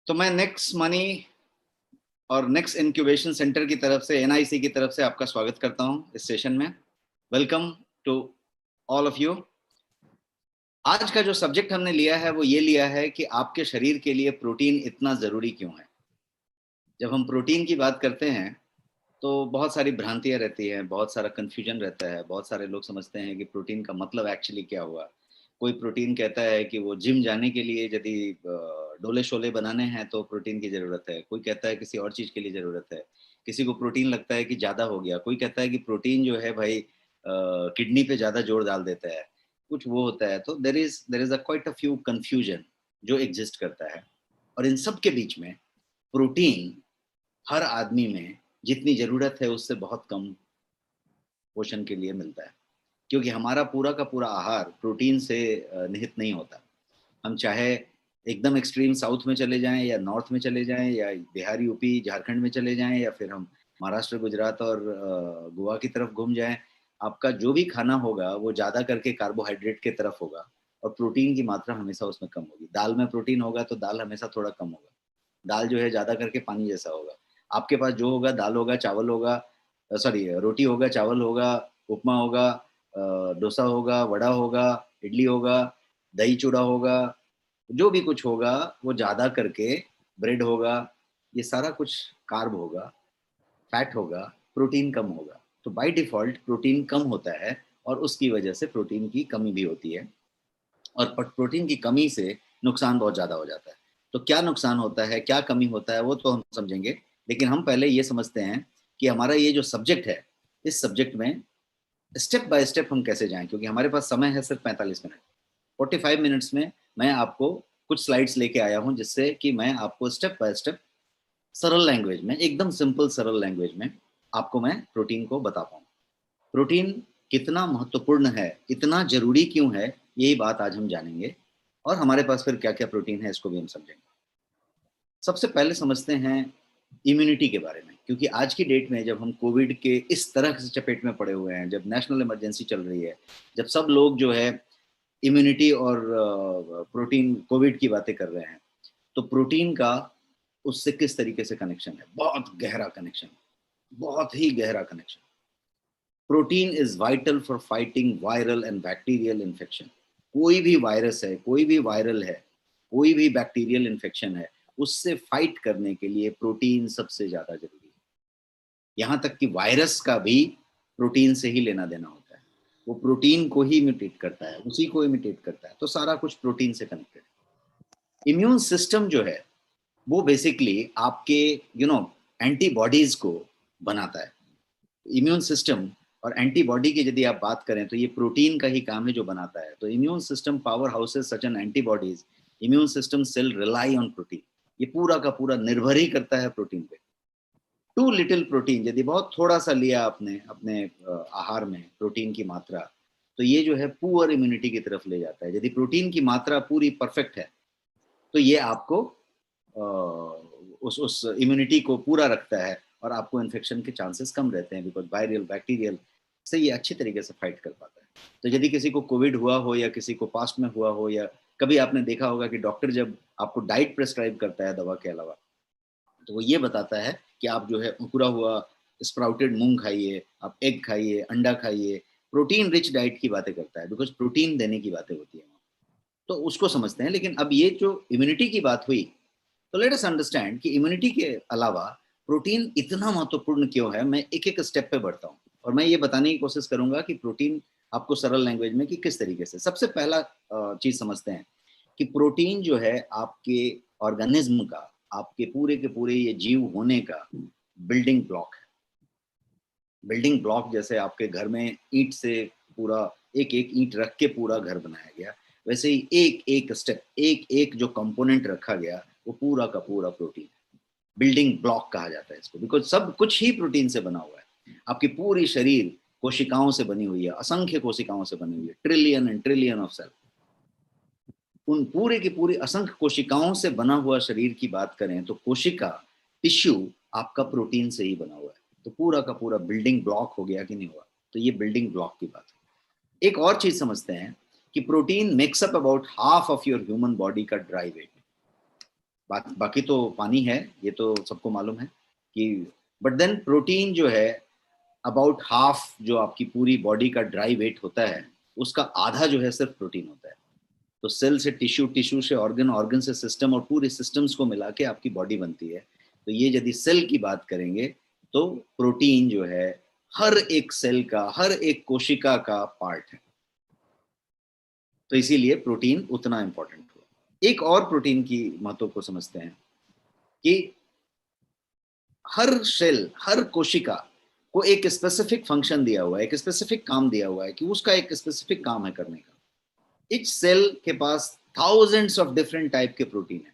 तो मैं next money और नेक्स्ट इंक्यूबेशन सेंटर की तरफ से एनआईसी की तरफ से आपका स्वागत करता हूं इस सेशन में। Welcome to all of you. आज का जो सब्जेक्ट हमने लिया है वो ये लिया है कि आपके शरीर के लिए प्रोटीन इतना जरूरी क्यों है। जब हम प्रोटीन की बात करते हैं तो बहुत सारी भ्रांतियां रहती हैं, बहुत सारा कंफ्यूजन रहता है। बहुत सारे लोग समझते हैं कि प्रोटीन का मतलब एक्चुअली क्या हुआ। कोई प्रोटीन कहता है कि वो जिम जाने के लिए यदि डोले शोले बनाने हैं तो प्रोटीन की जरूरत है। कोई कहता है किसी और चीज के लिए जरूरत है। किसी को प्रोटीन लगता है कि ज्यादा हो गया। कोई कहता है कि प्रोटीन जो है भाई किडनी पे ज्यादा जोर डाल देता है, कुछ वो होता है। तो there is a quite a few confusion जो एग्जिस्ट करता है। और इन सब के बीच में प्रोटीन हर आदमी में जितनी जरूरत है उससे बहुत कम पोषण के लिए मिलता है, क्योंकि हमारा पूरा का पूरा आहार प्रोटीन से निहित नहीं होता। हम चाहे एकदम एक्सट्रीम साउथ में चले जाएं या नॉर्थ में चले जाएं या बिहार यूपी झारखंड में चले जाएं या फिर हम महाराष्ट्र गुजरात और गोवा की तरफ घूम जाएं, आपका जो भी खाना होगा वो ज्यादा करके कार्बोहाइड्रेट के तरफ होगा और प्रोटीन की मात्रा हमेशा उसमें कम होगी। दाल में प्रोटीन होगा तो दाल हमेशा थोड़ा कम होगा। दाल जो है ज्यादा करके पानी जैसा होगा। आपके पास जो होगा दाल होगा, चावल होगा, सॉरी रोटी होगा, चावल होगा, उपमा होगा, डोसा होगा, वड़ा होगा, इडली होगा, दही चूड़ा होगा, जो भी कुछ होगा वो ज्यादा करके ब्रेड होगा। ये सारा कुछ कार्ब होगा, फैट होगा, प्रोटीन कम होगा। तो बाय डिफॉल्ट प्रोटीन कम होता है और उसकी वजह से प्रोटीन की कमी भी होती है। और प्रोटीन की कमी से नुकसान बहुत ज्यादा हो जाता है। तो क्या नुकसान होता है, क्या कमी होता है, वो तो हम समझेंगे। लेकिन हम पहले ये समझते हैं कि हमारा ये जो सब्जेक्ट है, इस सब्जेक्ट में स्टेप बाय स्टेप हम कैसे जाएं, क्योंकि हमारे पास समय है सिर्फ 45 मिनट। 45 मिनट्स में मैं आपको कुछ स्लाइड्स लेके आया हूं जिससे कि मैं आपको स्टेप बाय स्टेप सरल लैंग्वेज में, एकदम सिंपल सरल लैंग्वेज में आपको मैं प्रोटीन को बता पाऊँ। प्रोटीन कितना महत्वपूर्ण है, इतना जरूरी क्यों है, यही बात आज हम जानेंगे। और हमारे पास फिर क्या क्या प्रोटीन है इसको भी हम समझेंगे। सबसे पहले समझते हैं इम्यूनिटी के बारे में, क्योंकि आज की डेट में जब हम कोविड के इस तरह से चपेट में पड़े हुए हैं, जब नेशनल इमरजेंसी चल रही है, जब सब लोग जो है इम्यूनिटी और प्रोटीन कोविड की बातें कर रहे हैं, तो प्रोटीन का उससे किस तरीके से कनेक्शन है। बहुत गहरा कनेक्शन, बहुत ही गहरा connection. Protein is vital for fighting viral and bacterial infection. कोई भी वायरस है, कोई भी वायरल है, कोई भी बैक्टीरियल इन्फेक्शन है, उससे फाइट करने के लिए प्रोटीन सबसे ज्यादा जरूरी है। यहां तक कि वायरस का भी प्रोटीन से ही लेना देना होता है। वो प्रोटीन को ही इमिटेट करता है, उसी को इमिटेट करता है। तो सारा कुछ प्रोटीन से कनेक्टेड है। इम्यून सिस्टम जो है वो बेसिकली आपके एंटीबॉडीज को बनाता है। इम्यून सिस्टम और एंटीबॉडी की यदि आप बात करें तो ये प्रोटीन का ही काम है जो बनाता है। तो immune system power houses such an antibodies, immune system cell rely on protein. ये पूरा का पूरा निर्भर ही करता है प्रोटीन पे। टू लिटिल प्रोटीन, यदि बहुत थोड़ा सा लिया आपने अपने आहार में प्रोटीन की मात्रा, तो ये जो है पुअर इम्यूनिटी की तरफ ले जाता है। यदि प्रोटीन की मात्रा पूरी परफेक्ट है तो ये आपको उस इम्यूनिटी को पूरा रखता है और आपको इन्फेक्शन के चांसेस कम रहते हैं, बिकॉज वायरल बैक्टीरियल से ये अच्छी तरीके से फाइट कर पाता है। तो यदि किसी को कोविड हुआ हो या किसी को पास्ट में हुआ हो, या कभी आपने देखा होगा कि डॉक्टर जब आपको डाइट प्रेस्क्राइब करता है दवा के अलावा, तो वो ये बताता है कि आप जो है पूरा हुआ स्प्राउटेड मूंग खाइए, आप एग खाइए, अंडा खाइए। प्रोटीन रिच डाइट की बातें करता है, बिकॉज प्रोटीन देने की बातें होती है। तो उसको समझते हैं। लेकिन अब ये जो इम्यूनिटी की बात हुई, तो लेट अस अंडरस्टैंड कि इम्यूनिटी के अलावा प्रोटीन इतना महत्वपूर्ण क्यों है। मैं एक एक स्टेप पे बढ़ता हूँ और मैं ये बताने की कोशिश करूंगा कि प्रोटीन आपको सरल लैंग्वेज में कि किस तरीके से। सबसे पहला चीज समझते हैं कि प्रोटीन जो है आपके ऑर्गेनिज्म का, आपके पूरे के पूरे ये जीव होने का बिल्डिंग ब्लॉक है। बिल्डिंग ब्लॉक जैसे आपके घर में ईंट से पूरा एक एक ईंट रख के पूरा घर बनाया गया, वैसे ही एक एक स्टेप, एक एक जो कंपोनेंट रखा गया वो पूरा का पूरा प्रोटीन है। बिल्डिंग ब्लॉक कहा जाता है इसको, बिकॉज सब कुछ ही प्रोटीन से बना हुआ है। आपकी पूरी शरीर कोशिकाओं से बनी हुई है, असंख्य कोशिकाओं से बनी हुई है, trillion and trillion of cell. उन पूरे की पूरी असंख्य कोशिकाओं से बना हुआ शरीर की बात करें तो कोशिका टिश्यू आपका प्रोटीन से ही बना हुआ है। तो पूरा का पूरा बिल्डिंग ब्लॉक हो गया कि नहीं हुआ। तो ये बिल्डिंग ब्लॉक की बात है। एक और चीज समझते हैं कि protein makes up about half of your human body का ड्राई वेट। बाकी तो पानी है, ये तो सबको मालूम है कि, बट देन प्रोटीन जो है अबाउट हाफ जो आपकी पूरी बॉडी का ड्राई वेट होता है, उसका आधा जो है सिर्फ प्रोटीन होता है। तो सेल से टिश्यू, टिश्यू से ऑर्गन, ऑर्गन से सिस्टम, और पूरे सिस्टम्स को मिला के आपकी बॉडी बनती है। तो ये यदि सेल की बात करेंगे तो प्रोटीन जो है हर एक सेल का, हर एक कोशिका का पार्ट है। तो इसीलिए प्रोटीन उतना इंपॉर्टेंट हुआ। एक और प्रोटीन की महत्व को समझते हैं कि हर सेल, हर कोशिका को एक स्पेसिफिक फंक्शन दिया हुआ है, एक स्पेसिफिक काम दिया हुआ है कि उसका एक स्पेसिफिक काम है करने का। इच सेल के पास थाउजेंड्स ऑफ डिफरेंट टाइप के प्रोटीन है।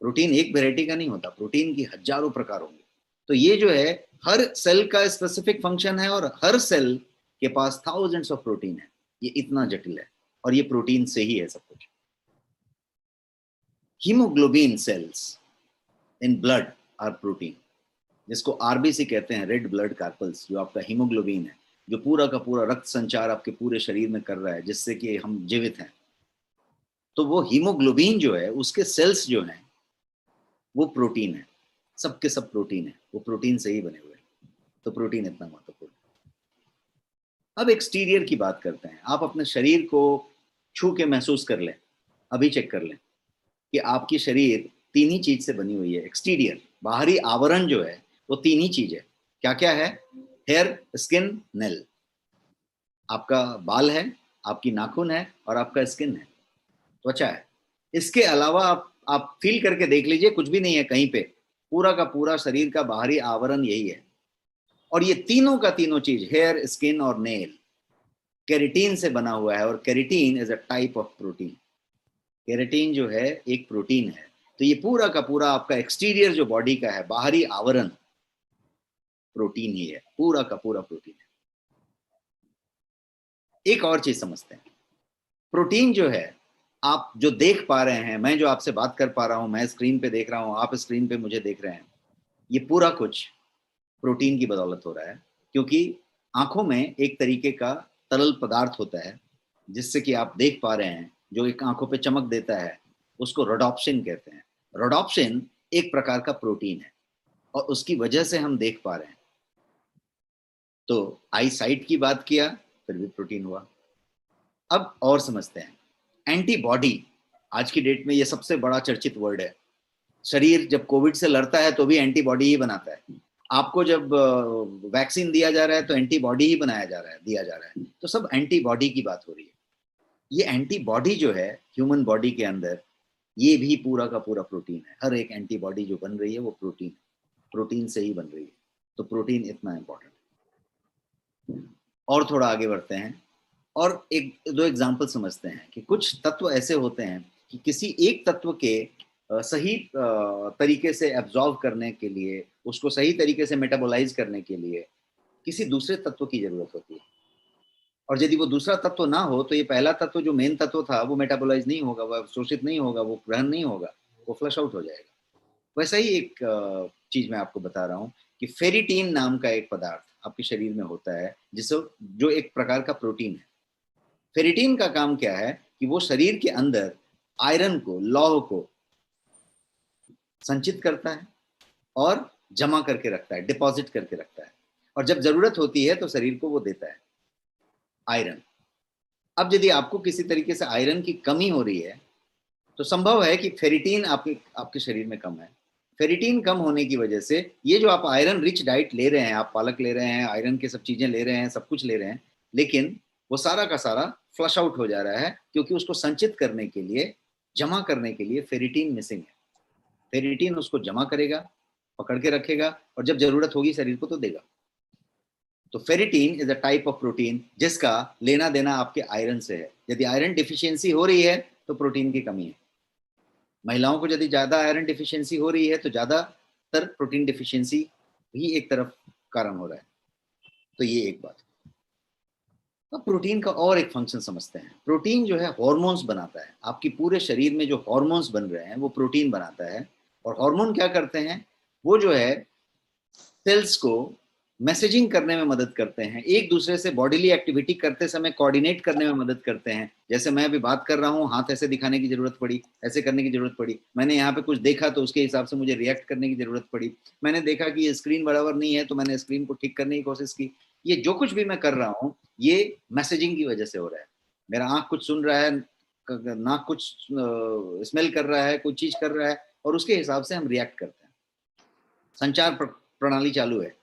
प्रोटीन एक वेराइटी का नहीं होता, प्रोटीन की हजारों प्रकार होंगे। तो ये जो है हर सेल का स्पेसिफिक फंक्शन है, और हर सेल के पास थाउजेंड्स ऑफ प्रोटीन है। ये इतना जटिल है, और ये प्रोटीन से ही है सब कुछ। Haemoglobin cells in blood are protein, जिसको आरबीसी कहते हैं, रेड ब्लड कार्पल्स, जो आपका हीमोग्लोबिन है, जो पूरा का पूरा रक्त संचार आपके पूरे शरीर में कर रहा है, जिससे कि हम जीवित हैं। तो वो हीमोग्लोबिन जो है, उसके सेल्स जो हैं, वो प्रोटीन है, सबके सब प्रोटीन है, वो प्रोटीन से ही बने हुए हैं। तो प्रोटीन इतना महत्वपूर्ण है। अब एक्सटीरियर की बात करते हैं। आप अपने शरीर को छू के महसूस कर लें, अभी चेक कर लें कि आपकी शरीर तीन ही चीज से बनी हुई है। एक्सटीरियर, बाहरी आवरण जो है, वो तीन ही चीज है। क्या क्या है? Hair, skin, nail. आपका बाल है, आपकी नाखून है, और आपका स्किन है, त्वचा है। इसके अलावा आप फील करके देख लीजिए, कुछ भी नहीं है कहीं पे। पूरा का पूरा शरीर का बाहरी आवरण यही है। और ये तीनों का तीनों चीज, हेयर, स्किन और नेल, केराटिन से बना हुआ है। और keratin is a type of protein. Keratin जो है एक प्रोटीन है। तो ये पूरा का पूरा आपका एक्सटीरियर जो बॉडी का है, बाहरी आवरण, प्रोटीन ही है, पूरा का पूरा प्रोटीन है। एक और चीज समझते हैं। प्रोटीन जो है, आप जो देख पा रहे हैं, मैं जो आपसे बात कर पा रहा हूं, मैं स्क्रीन पे देख रहा हूं, आप स्क्रीन पे मुझे देख रहे हैं, ये पूरा कुछ प्रोटीन की बदौलत हो रहा है। क्योंकि आंखों में एक तरीके का तरल पदार्थ होता है, जिससे कि आप देख पा रहे हैं, जो एक आंखों पे चमक देता है, उसको रोडोप्सिन कहते हैं। रोडोप्सिन एक प्रकार का प्रोटीन है, और उसकी वजह से हम देख पा रहे हैं। तो आई साइट की बात किया, फिर भी प्रोटीन हुआ। अब और समझते हैं एंटीबॉडी। आज की डेट में ये सबसे बड़ा चर्चित वर्ड है। शरीर जब कोविड से लड़ता है तो भी एंटीबॉडी ही बनाता है। आपको जब वैक्सीन दिया जा रहा है तो एंटीबॉडी ही बनाया जा रहा है, दिया जा रहा है। तो सब एंटीबॉडी की बात हो रही है। ये एंटीबॉडी जो है ह्यूमन बॉडी के अंदर, ये भी पूरा का पूरा प्रोटीन है। हर एक एंटीबॉडी जो बन रही है वो प्रोटीन से ही बन रही है। तो प्रोटीन इतना इंपॉर्टेंट है। और थोड़ा आगे बढ़ते हैं, और एक दो एग्जाम्पल समझते हैं कि कुछ तत्व ऐसे होते हैं कि किसी एक तत्व के सही तरीके से एब्जॉर्व करने के लिए, उसको सही तरीके से मेटाबोलाइज करने के लिए किसी दूसरे तत्व की जरूरत होती है। और यदि वो दूसरा तत्व ना हो तो ये पहला तत्व जो मेन तत्व था वो मेटाबोलाइज नहीं होगा, वो शोषित नहीं होगा, वो ग्रहण नहीं होगा, वो फ्लश आउट हो जाएगा। वैसा ही एक चीज मैं आपको बता रहा हूँ कि फेरिटीन नाम का एक पदार्थ आपके शरीर में होता है, जिससे, जो एक प्रकार का प्रोटीन है। फेरिटीन का काम क्या है कि वो शरीर के अंदर आयरन को, लौह को संचित करता है और जमा करके रखता है, डिपॉजिट करके रखता है। और जब जरूरत होती है तो शरीर को वो देता है, आयरन। अब यदि आपको किसी तरीके से आयरन की कमी हो रही है तो संभव है कि फेरिटीन आपके आपके शरीर में कम है। फेरिटीन कम होने की वजह से ये जो आप आयरन रिच डाइट ले रहे हैं, आप पालक ले रहे हैं, आयरन के सब चीजें ले रहे हैं, सब कुछ ले रहे हैं, लेकिन वो सारा का सारा फ्लश आउट हो जा रहा है, क्योंकि उसको संचित करने के लिए, जमा करने के लिए फेरिटीन मिसिंग है। फेरिटीन उसको जमा करेगा, पकड़ के रखेगा, और जब जरूरत होगी शरीर को तो देगा। तो ferritin is a type of protein जिसका लेना देना आपके आयरन से है। यदि आयरन डिफिशियंसी हो रही है तो प्रोटीन की कमी है। महिलाओं को यदि ज्यादा आयरन डिफिशियंसी हो रही है तो ज्यादातर प्रोटीन डिफिशियंसी भी एक तरफ कारण हो रहा है। तो ये एक बात। अब प्रोटीन का और एक फंक्शन समझते हैं। प्रोटीन जो है हार्मोन्स बनाता है। आपकी पूरे शरीर में जो हार्मोन्स बन रहे हैं वो प्रोटीन बनाता है। और हार्मोन क्या करते हैं? वो जो है सेल्स को मैसेजिंग करने में मदद करते हैं, एक दूसरे से बॉडीली एक्टिविटी करते समय कोऑर्डिनेट करने में मदद करते हैं। जैसे मैं अभी बात कर रहा हूँ, हाथ ऐसे दिखाने की जरूरत पड़ी, ऐसे करने की जरूरत पड़ी, मैंने यहाँ पे कुछ देखा तो उसके हिसाब से मुझे रिएक्ट करने की जरूरत पड़ी, मैंने देखा कि ये स्क्रीन बराबर नहीं है तो मैंने स्क्रीन को ठीक करने की कोशिश की। ये जो कुछ भी मैं कर रहा हूँ ये मैसेजिंग की वजह से हो रहा है। मेरा आंख कुछ सुन रहा है, नाक कुछ स्मेल कर रहा है, कोई चीज कर रहा है, और उसके हिसाब से हम रिएक्ट करते हैं। संचार प्रणाली चालू है।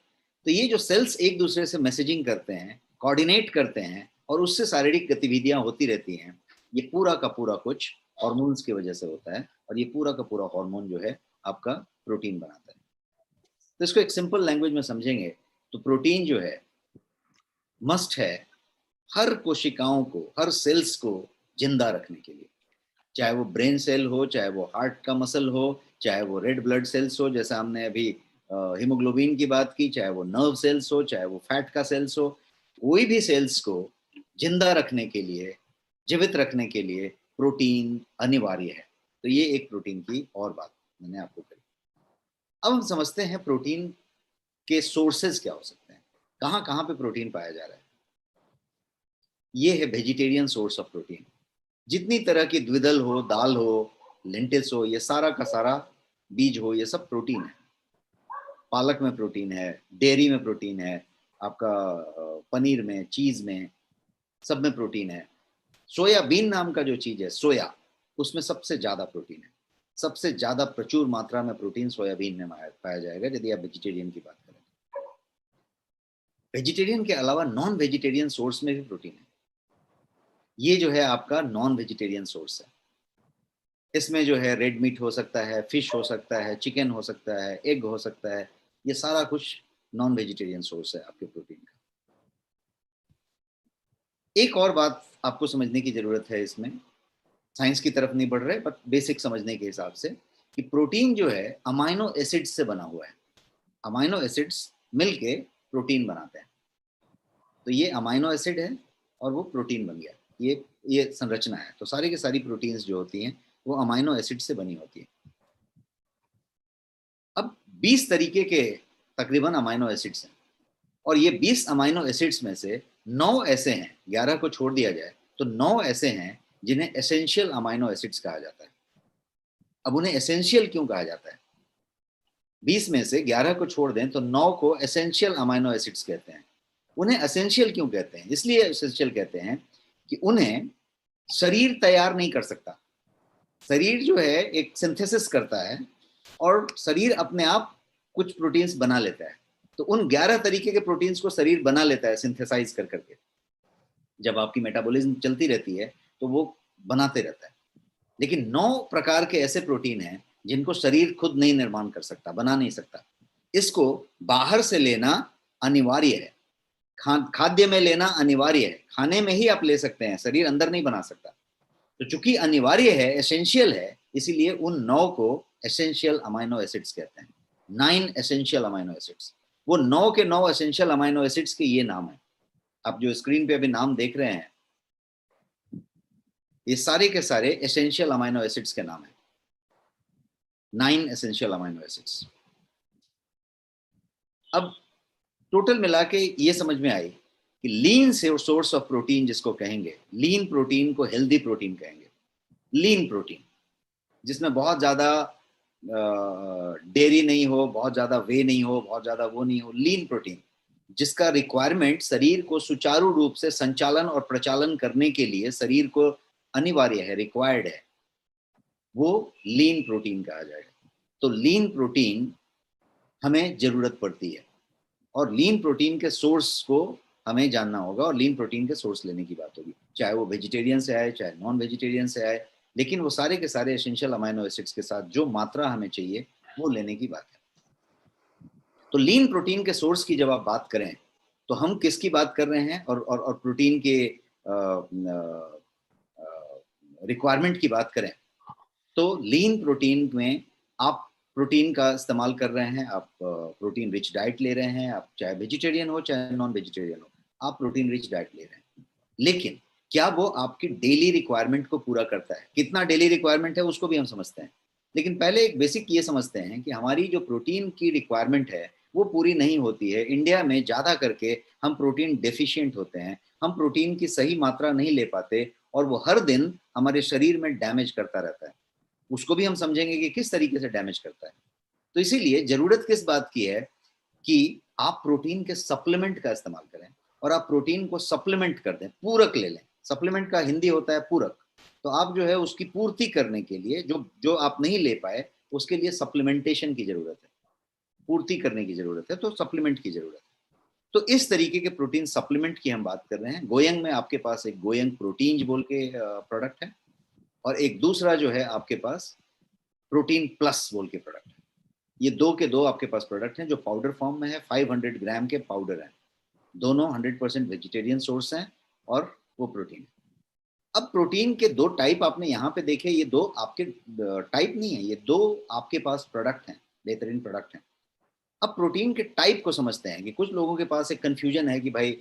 तो ये जो सेल्स एक दूसरे से मैसेजिंग करते हैं, कोऑर्डिनेट करते हैं, और उससे शारीरिक गतिविधियां होती रहती हैं, ये पूरा का पूरा कुछ हार्मोन्स की वजह से होता है। और ये पूरा का पूरा हार्मोन जो है आपका प्रोटीन बनाता है। तो इसको एक सिंपल लैंग्वेज में समझेंगे तो प्रोटीन जो है मस्ट है हर कोशिकाओं को, हर सेल्स को जिंदा रखने के लिए। चाहे वो ब्रेन सेल हो, चाहे वो हार्ट का मसल हो, चाहे वो रेड ब्लड सेल्स हो जैसा हमने अभी हीमोग्लोबिन की बात की, चाहे वो नर्व सेल्स हो, चाहे वो फैट का सेल्स हो, कोई भी सेल्स को जिंदा रखने के लिए, जीवित रखने के लिए प्रोटीन अनिवार्य है। तो ये एक प्रोटीन की और बात मैंने आपको कही। अब हम समझते हैं प्रोटीन के सोर्सेज क्या हो सकते हैं, कहाँ कहाँ पे प्रोटीन पाया जा रहा है। ये है वेजिटेरियन सोर्स ऑफ प्रोटीन। जितनी तरह की द्विदल हो, दाल हो, लेंटिल्स हो, ये सारा का सारा, बीज हो, ये सब प्रोटीन है। पालक में प्रोटीन है, डेयरी में प्रोटीन है, आपका पनीर में, चीज में, सब में प्रोटीन है। सोयाबीन नाम का जो चीज है सोया, उसमें सबसे ज्यादा प्रोटीन है। सबसे ज्यादा प्रचुर मात्रा में प्रोटीन सोयाबीन में पाया जाएगा यदि आप वेजिटेरियन की बात करें। वेजिटेरियन के अलावा नॉन वेजिटेरियन सोर्स में भी प्रोटीन है। ये जो है आपका नॉन वेजिटेरियन सोर्स है। इसमें जो है रेड मीट हो सकता है, फिश हो सकता है, चिकन हो सकता है, एग हो सकता है, ये सारा कुछ नॉन वेजिटेरियन सोर्स है आपके प्रोटीन का। एक और बात आपको समझने की जरूरत है इसमें, साइंस की तरफ नहीं बढ़ रहे बट बेसिक समझने के हिसाब से, कि प्रोटीन जो है अमाइनो एसिड्स से बना हुआ है। अमाइनो एसिड्स मिलके प्रोटीन बनाते हैं। तो ये अमाइनो एसिड है और वो प्रोटीन बन गया। ये संरचना है। तो सारी की सारी प्रोटीन्स जो होती हैं वो अमाइनो एसिड से बनी होती है। अब 20 तरीके के तकरीबन अमाइनो एसिड्स हैं, और ये 20 अमाइनो एसिड्स में से 9 ऐसे हैं, 11 को छोड़ दिया जाए तो 9 ऐसे हैं जिन्हें एसेंशियल अमाइनो एसिड्स कहा जाता है। अब उन्हें एसेंशियल क्यों कहा जाता है? 20 में से 11 को छोड़ दें तो 9 को एसेंशियल अमाइनो एसिड्स कहते हैं। उन्हें एसेंशियल क्यों कहते हैं? इसलिए एसेंशियल कहते हैं कि उन्हें शरीर तैयार नहीं कर सकता। शरीर जो है एक सिंथेसिस करता है और शरीर अपने आप कुछ प्रोटीन्स बना लेता है। तो उन 11 तरीके के प्रोटीन्स को शरीर बना लेता है सिंथेसाइज कर करके। जब आपकी मेटाबॉलिज्म चलती रहती है तो वो बनाते रहता है। लेकिन 9 प्रकार के ऐसे प्रोटीन हैं जिनको शरीर खुद नहीं निर्माण कर सकता, बना नहीं सकता। इसको बाहर से लेना अनिवार्य है, खाद्य में लेना अनिवार्य है। खाने में ही आप ले सकते हैं, शरीर अंदर नहीं बना सकता। तो चूंकि अनिवार्य है, एसेंशियल है, इसीलिए उन 9 को एसेंशियल अमाइनो एसिड्स कहते हैं। 9 एसेंशियल अमाइनो एसिड्स। वो 9 के 9 एसेंशियल अमाइनो एसिड्स के ये नाम है। आप जो स्क्रीन पे अभी नाम देख रहे हैं ये सारे के सारे एसेंशियल अमाइनो एसिड्स के नाम है। 9 एसेंशियल अमाइनो एसिड्स। अब टोटल मिला के ये समझ में आई कि लीन सोर्स ऑफ प्रोटीन जिसको कहेंगे, लीन प्रोटीन को हेल्दी प्रोटीन कहेंगे। लीन प्रोटीन जिसमें बहुत ज्यादा डेयरी नहीं हो, बहुत ज्यादा वे नहीं हो, बहुत ज्यादा वो नहीं हो, लीन प्रोटीन जिसका रिक्वायरमेंट शरीर को सुचारू रूप से संचालन और प्रचालन करने के लिए शरीर को अनिवार्य है, रिक्वायर्ड है, वो लीन प्रोटीन कहा जाएगा। तो लीन प्रोटीन हमें जरूरत पड़ती है और लीन प्रोटीन के सोर्स को हमें जानना होगा और लीन प्रोटीन के सोर्स लेने की बात होगी, चाहे वो वेजिटेरियन से आए चाहे नॉन वेजिटेरियन से आए, लेकिन वो सारे के सारे एसेंशियल अमाइनो एसिड्स के साथ जो मात्रा हमें चाहिए वो लेने की बात है। तो लीन प्रोटीन के सोर्स की जब आप बात करें तो हम किसकी बात कर रहे हैं, और प्रोटीन के रिक्वायरमेंट की बात करें तो लीन प्रोटीन में आप प्रोटीन का इस्तेमाल कर रहे हैं, आप प्रोटीन रिच डाइट ले रहे हैं, आप चाहे वेजिटेरियन हो चाहे नॉन वेजिटेरियन हो, आप प्रोटीन रिच डाइट ले रहे हैं। लेकिन क्या वो आपकी डेली रिक्वायरमेंट को पूरा करता है? कितना डेली रिक्वायरमेंट है उसको भी हम समझते हैं, लेकिन पहले एक बेसिक ये समझते हैं कि हमारी जो प्रोटीन की रिक्वायरमेंट है वो पूरी नहीं होती है। इंडिया में ज़्यादा करके हम प्रोटीन डेफिशिएंट होते हैं, हम प्रोटीन की सही मात्रा नहीं ले पाते और वो हर दिन हमारे शरीर में डैमेज करता रहता है। उसको भी हम समझेंगे कि किस तरीके से डैमेज करता है। तो इसीलिए ज़रूरत किस बात की है कि आप प्रोटीन के सप्लीमेंट का इस्तेमाल करें और आप प्रोटीन को सप्लीमेंट कर दें, पूरक ले लें। सप्लीमेंट का हिंदी होता है पूरक। तो आप जो है उसकी पूर्ति करने के लिए जो जो आप नहीं ले पाए, उसके लिए सप्लीमेंटेशन की ज़रूरत है, पूर्ति करने की ज़रूरत है, तो सप्लीमेंट की ज़रूरत है। तो इस तरीके के प्रोटीन सप्लीमेंट की हम बात कर रहे हैं। गोयंग में आपके पास एक गोयंग प्रोटीन बोल के प्रोडक्ट है और एक दूसरा जो है आपके पास प्रोटीन प्लस बोल के प्रोडक्ट है। ये दो के दो आपके पास प्रोडक्ट हैं जो पाउडर फॉर्म में है, 500 ग्राम के पाउडर हैं। दोनों 100% वेजिटेरियन सोर्स हैं और वो प्रोटीन है। अब प्रोटीन के दो टाइप आपने यहाँ पे देखे, ये दो आपके टाइप नहीं है, ये दो आपके पास प्रोडक्ट हैं, बेहतरीन प्रोडक्ट हैं। अब प्रोटीन के टाइप को समझते हैं कि कुछ लोगों के पास एक कंफ्यूजन है कि भाई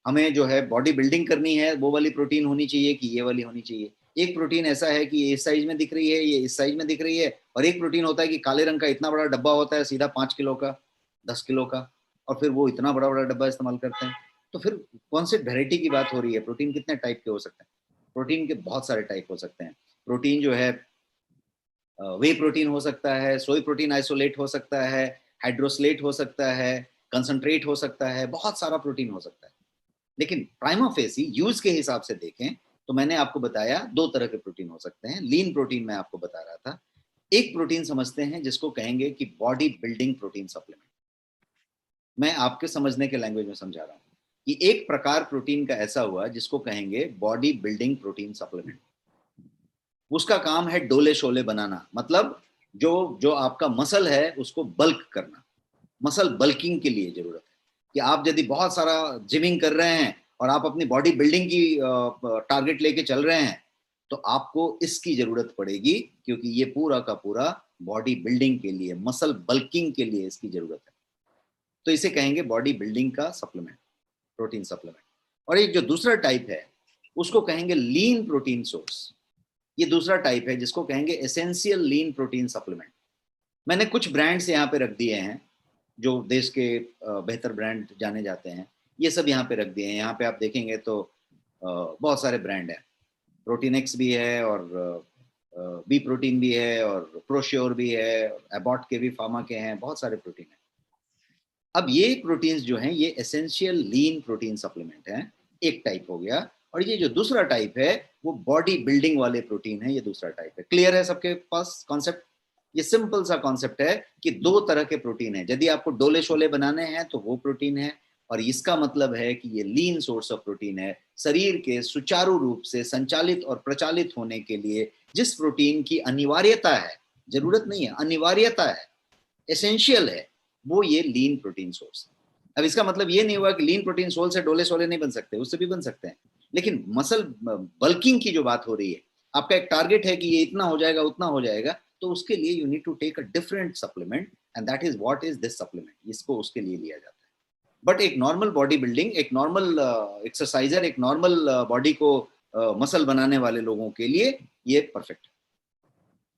हमें जो है बॉडी बिल्डिंग करनी है, वो वाली प्रोटीन होनी चाहिए कि ये वाली होनी चाहिए। एक प्रोटीन ऐसा है कि ये इस साइज में दिख रही है, ये इस साइज में दिख रही है, और एक प्रोटीन होता है कि काले रंग का इतना बड़ा डब्बा होता है, सीधा 5 किलो का, 10 किलो का, और फिर वो इतना बड़ा बड़ा डब्बा इस्तेमाल करते हैं। तो फिर कौन सी वेराइटी की बात हो रही है? प्रोटीन कितने टाइप के हो सकते हैं? प्रोटीन के बहुत सारे टाइप हो सकते हैं। प्रोटीन जो है वे प्रोटीन हो सकता है, सोई प्रोटीन आइसोलेट हो सकता है, हाइड्रोसलेट हो सकता है, कंसंट्रेट हो सकता है, बहुत सारा प्रोटीन हो सकता है। लेकिन प्राइमा फेसी यूज के हिसाब से देखें तो मैंने आपको बताया दो तरह के प्रोटीन हो सकते हैं। लीन प्रोटीन मैं आपको बता रहा था। एक प्रोटीन समझते हैं जिसको कहेंगे कि बॉडी बिल्डिंग प्रोटीन सप्लीमेंट। मैं आपके समझने के लैंग्वेज में समझा रहा हूँ कि एक प्रकार प्रोटीन का ऐसा हुआ जिसको कहेंगे बॉडी बिल्डिंग प्रोटीन सप्लीमेंट। उसका काम है डोले शोले बनाना, मतलब जो जो आपका मसल है उसको बल्क करना। मसल बल्किंग के लिए जरूरत है कि आप यदि बहुत सारा जिमिंग कर रहे हैं और आप अपनी बॉडी बिल्डिंग की टारगेट लेके चल रहे हैं तो आपको इसकी जरूरत पड़ेगी, क्योंकि ये पूरा का पूरा बॉडी बिल्डिंग के लिए, मसल बल्किंग के लिए इसकी जरूरत है। तो इसे कहेंगे बॉडी बिल्डिंग का सप्लीमेंट, प्रोटीन सप्लीमेंट। और एक जो दूसरा टाइप है उसको कहेंगे लीन प्रोटीन सोर्स। ये दूसरा टाइप है जिसको कहेंगे एसेंशियल लीन प्रोटीन सप्लीमेंट। मैंने कुछ ब्रांड्स यहाँ पे रख दिए हैं जो देश के बेहतर ब्रांड जाने जाते हैं, ये सब यहाँ पे रख दिए हैं। यहाँ पे आप देखेंगे तो बहुत सारे ब्रांड हैं। प्रोटीन एक्स भी है और बी प्रोटीन भी है और प्रोश्योर भी है, एबॉट के भी, फार्मा के हैं, बहुत सारे प्रोटीन हैं। अब ये प्रोटीन्स जो हैं ये एसेंशियल लीन प्रोटीन सप्लीमेंट हैं, एक टाइप हो गया। और ये जो दूसरा टाइप है वो बॉडी बिल्डिंग वाले प्रोटीन है, ये दूसरा टाइप है। क्लियर है सबके पास कॉन्सेप्ट? ये सिंपल सा कॉन्सेप्ट है कि दो तरह के प्रोटीन है। यदि आपको डोले शोले बनाने हैं तो वो प्रोटीन है, और इसका मतलब है कि ये लीन सोर्स ऑफ प्रोटीन है। शरीर के सुचारू रूप से संचालित और प्रचालित होने के लिए जिस प्रोटीन की अनिवार्यता है, जरूरत नहीं है, अनिवार्यता है, एसेंशियल है, वो ये लीन प्रोटीन सोर्स है। अब इसका मतलब ये नहीं हुआ कि लीन प्रोटीन सोल से डोले सोले नहीं बन सकते, उससे भी बन सकते हैं। लेकिन मसल बल्किंग की जो बात हो रही है, आपका एक टारगेट है कि ये इतना हो जाएगा, उतना हो जाएगा, तो उसके लिए you need to take a different supplement, and that is what is this supplement. इसको उसके लिए लिया जाता है। बट एक नॉर्मल बॉडी बिल्डिंग, एक नॉर्मल एक्सरसाइजर, एक नॉर्मल बॉडी को मसल बनाने वाले लोगों के लिए ये परफेक्ट है।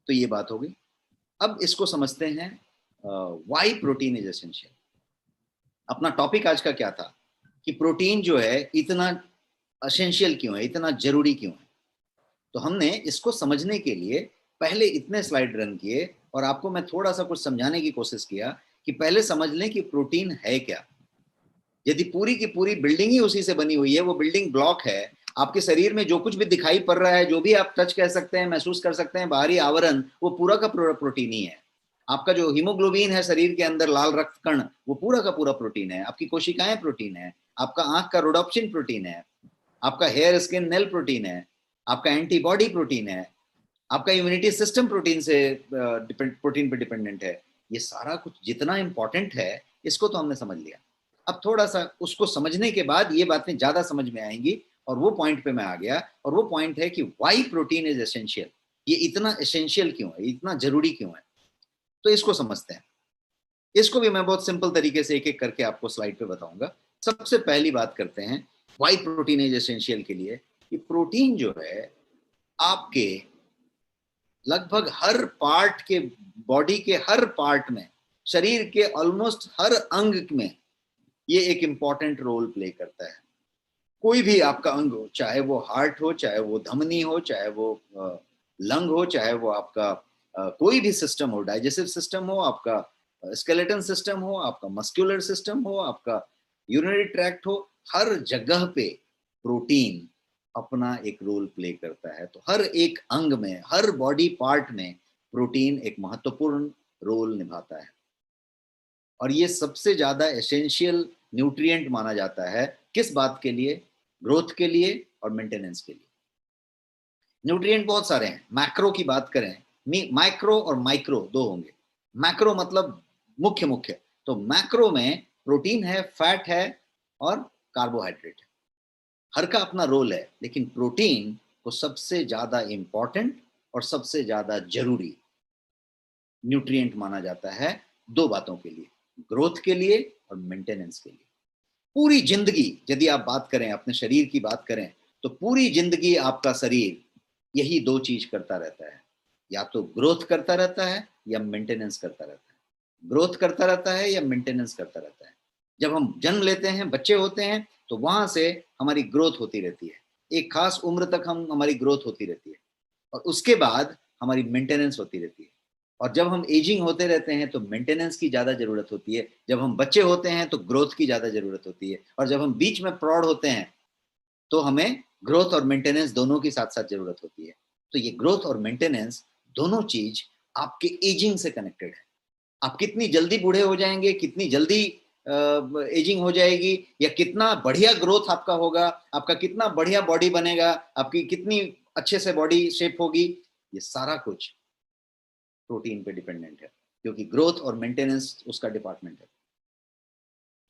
तो ये बात हो गई। अब इसको समझते हैं व्हाई प्रोटीन इज एसेंशियल। अपना टॉपिक आज का क्या था कि प्रोटीन जो है इतना एसेंशियल क्यों है, इतना जरूरी क्यों है। तो हमने इसको समझने के लिए पहले इतने स्लाइड रन किए और आपको मैं थोड़ा सा कुछ समझाने की कोशिश किया कि पहले समझ लें कि प्रोटीन है क्या। यदि पूरी की पूरी बिल्डिंग ही उसी से बनी हुई है, वो बिल्डिंग ब्लॉक है, आपके शरीर में जो कुछ भी दिखाई पड़ रहा है, जो भी आप टच कह सकते हैं, महसूस कर सकते हैं, बाहरी आवरण, वो पूरा का पूरा प्रोटीन ही है। आपका जो हीमोग्लोबिन है शरीर के अंदर, लाल रक्त कण, वो पूरा का पूरा प्रोटीन है। आपकी कोशिकाएं प्रोटीन है, आपका आंख का रोडोप्सिन प्रोटीन है, आपका हेयर स्किन नेल प्रोटीन है, आपका एंटीबॉडी प्रोटीन है, आपका इम्यूनिटी सिस्टम प्रोटीन से प्रोटीन पे डिपेंडेंट है। ये सारा कुछ जितना इंपॉर्टेंट है, इसको तो हमने समझ लिया। अब थोड़ा सा उसको समझने के बाद ये बातें ज्यादा समझ में आएंगी, और वो पॉइंट पे मैं आ गया। और वो पॉइंट है कि व्हाई प्रोटीन इज एसेंशियल। ये इतना एसेंशियल क्यों है, इतना जरूरी क्यों है, तो इसको समझते हैं। इसको भी मैं बहुत सिंपल तरीके से एक एक करके आपको स्लाइड पे बताऊंगा। सबसे पहली बात करते हैं व्हाई प्रोटीन इज एसेंशियल के लिए। कि प्रोटीन जो है आपके लगभग हर पार्ट के, बॉडी के हर पार्ट में शरीर के ऑलमोस्ट हर अंग में ये एक इंपॉर्टेंट रोल प्ले करता है। कोई भी आपका अंग हो, चाहे वो हार्ट हो, चाहे वो धमनी हो, चाहे वो लंग हो, चाहे वो आपका कोई भी सिस्टम हो, डाइजेस्टिव सिस्टम हो, आपका स्केलेटन सिस्टम हो, आपका मस्कुलर सिस्टम हो, आपका यूरिनरी ट्रैक्ट हो, हर जगह पे प्रोटीन अपना एक रोल प्ले करता है। तो हर एक अंग में, हर बॉडी पार्ट में प्रोटीन एक महत्वपूर्ण रोल निभाता है। और ये सबसे ज्यादा एसेंशियल न्यूट्रिएंट माना जाता है। किस बात के लिए? ग्रोथ के लिए और मेंटेनेंस के लिए। न्यूट्रिएंट बहुत सारे हैं। मैक्रो की बात करें, माइक्रो और माइक्रो दो होंगे। मैक्रो मतलब मुख्य मुख्य, तो मैक्रो में प्रोटीन है, फैट है और कार्बोहाइड्रेट है। हर का अपना रोल है, लेकिन प्रोटीन को सबसे ज्यादा इंपॉर्टेंट और सबसे ज्यादा जरूरी न्यूट्रिएंट माना जाता है दो बातों के लिए, ग्रोथ के लिए और मेंटेनेंस के लिए। पूरी जिंदगी यदि आप बात करें, अपने शरीर की बात करें, तो पूरी जिंदगी आपका शरीर यही दो चीज करता रहता है, या तो ग्रोथ करता रहता है या मेंटेनेंस करता रहता है। ग्रोथ करता रहता है या मेंटेनेंस करता रहता है। जब हम जन्म लेते हैं, बच्चे होते हैं, तो वहां से हमारी ग्रोथ होती रहती है। एक खास उम्र तक हमारी ग्रोथ होती रहती है, और उसके बाद हमारी मेंटेनेंस होती रहती है। और जब हम एजिंग होते रहते हैं तो मेंटेनेंस की ज्यादा जरूरत होती है। जब हम बच्चे होते हैं तो ग्रोथ की ज्यादा जरूरत होती है, और जब हम बीच में प्रौढ़ होते हैं तो हमें ग्रोथ और मेंटेनेंस दोनों की साथ साथ जरूरत होती है। तो ये ग्रोथ और मेंटेनेंस दोनों चीज आपके एजिंग से कनेक्टेड है। आप कितनी जल्दी बूढ़े हो जाएंगे, कितनी जल्दी एजिंग हो जाएगी, या कितना बढ़िया ग्रोथ आपका होगा, आपका कितना बढ़िया बॉडी बनेगा, आपकी कितनी अच्छे से बॉडी शेप होगी, ये सारा कुछ प्रोटीन पे डिपेंडेंट है, क्योंकि ग्रोथ और मेंटेनेंस उसका डिपार्टमेंट है।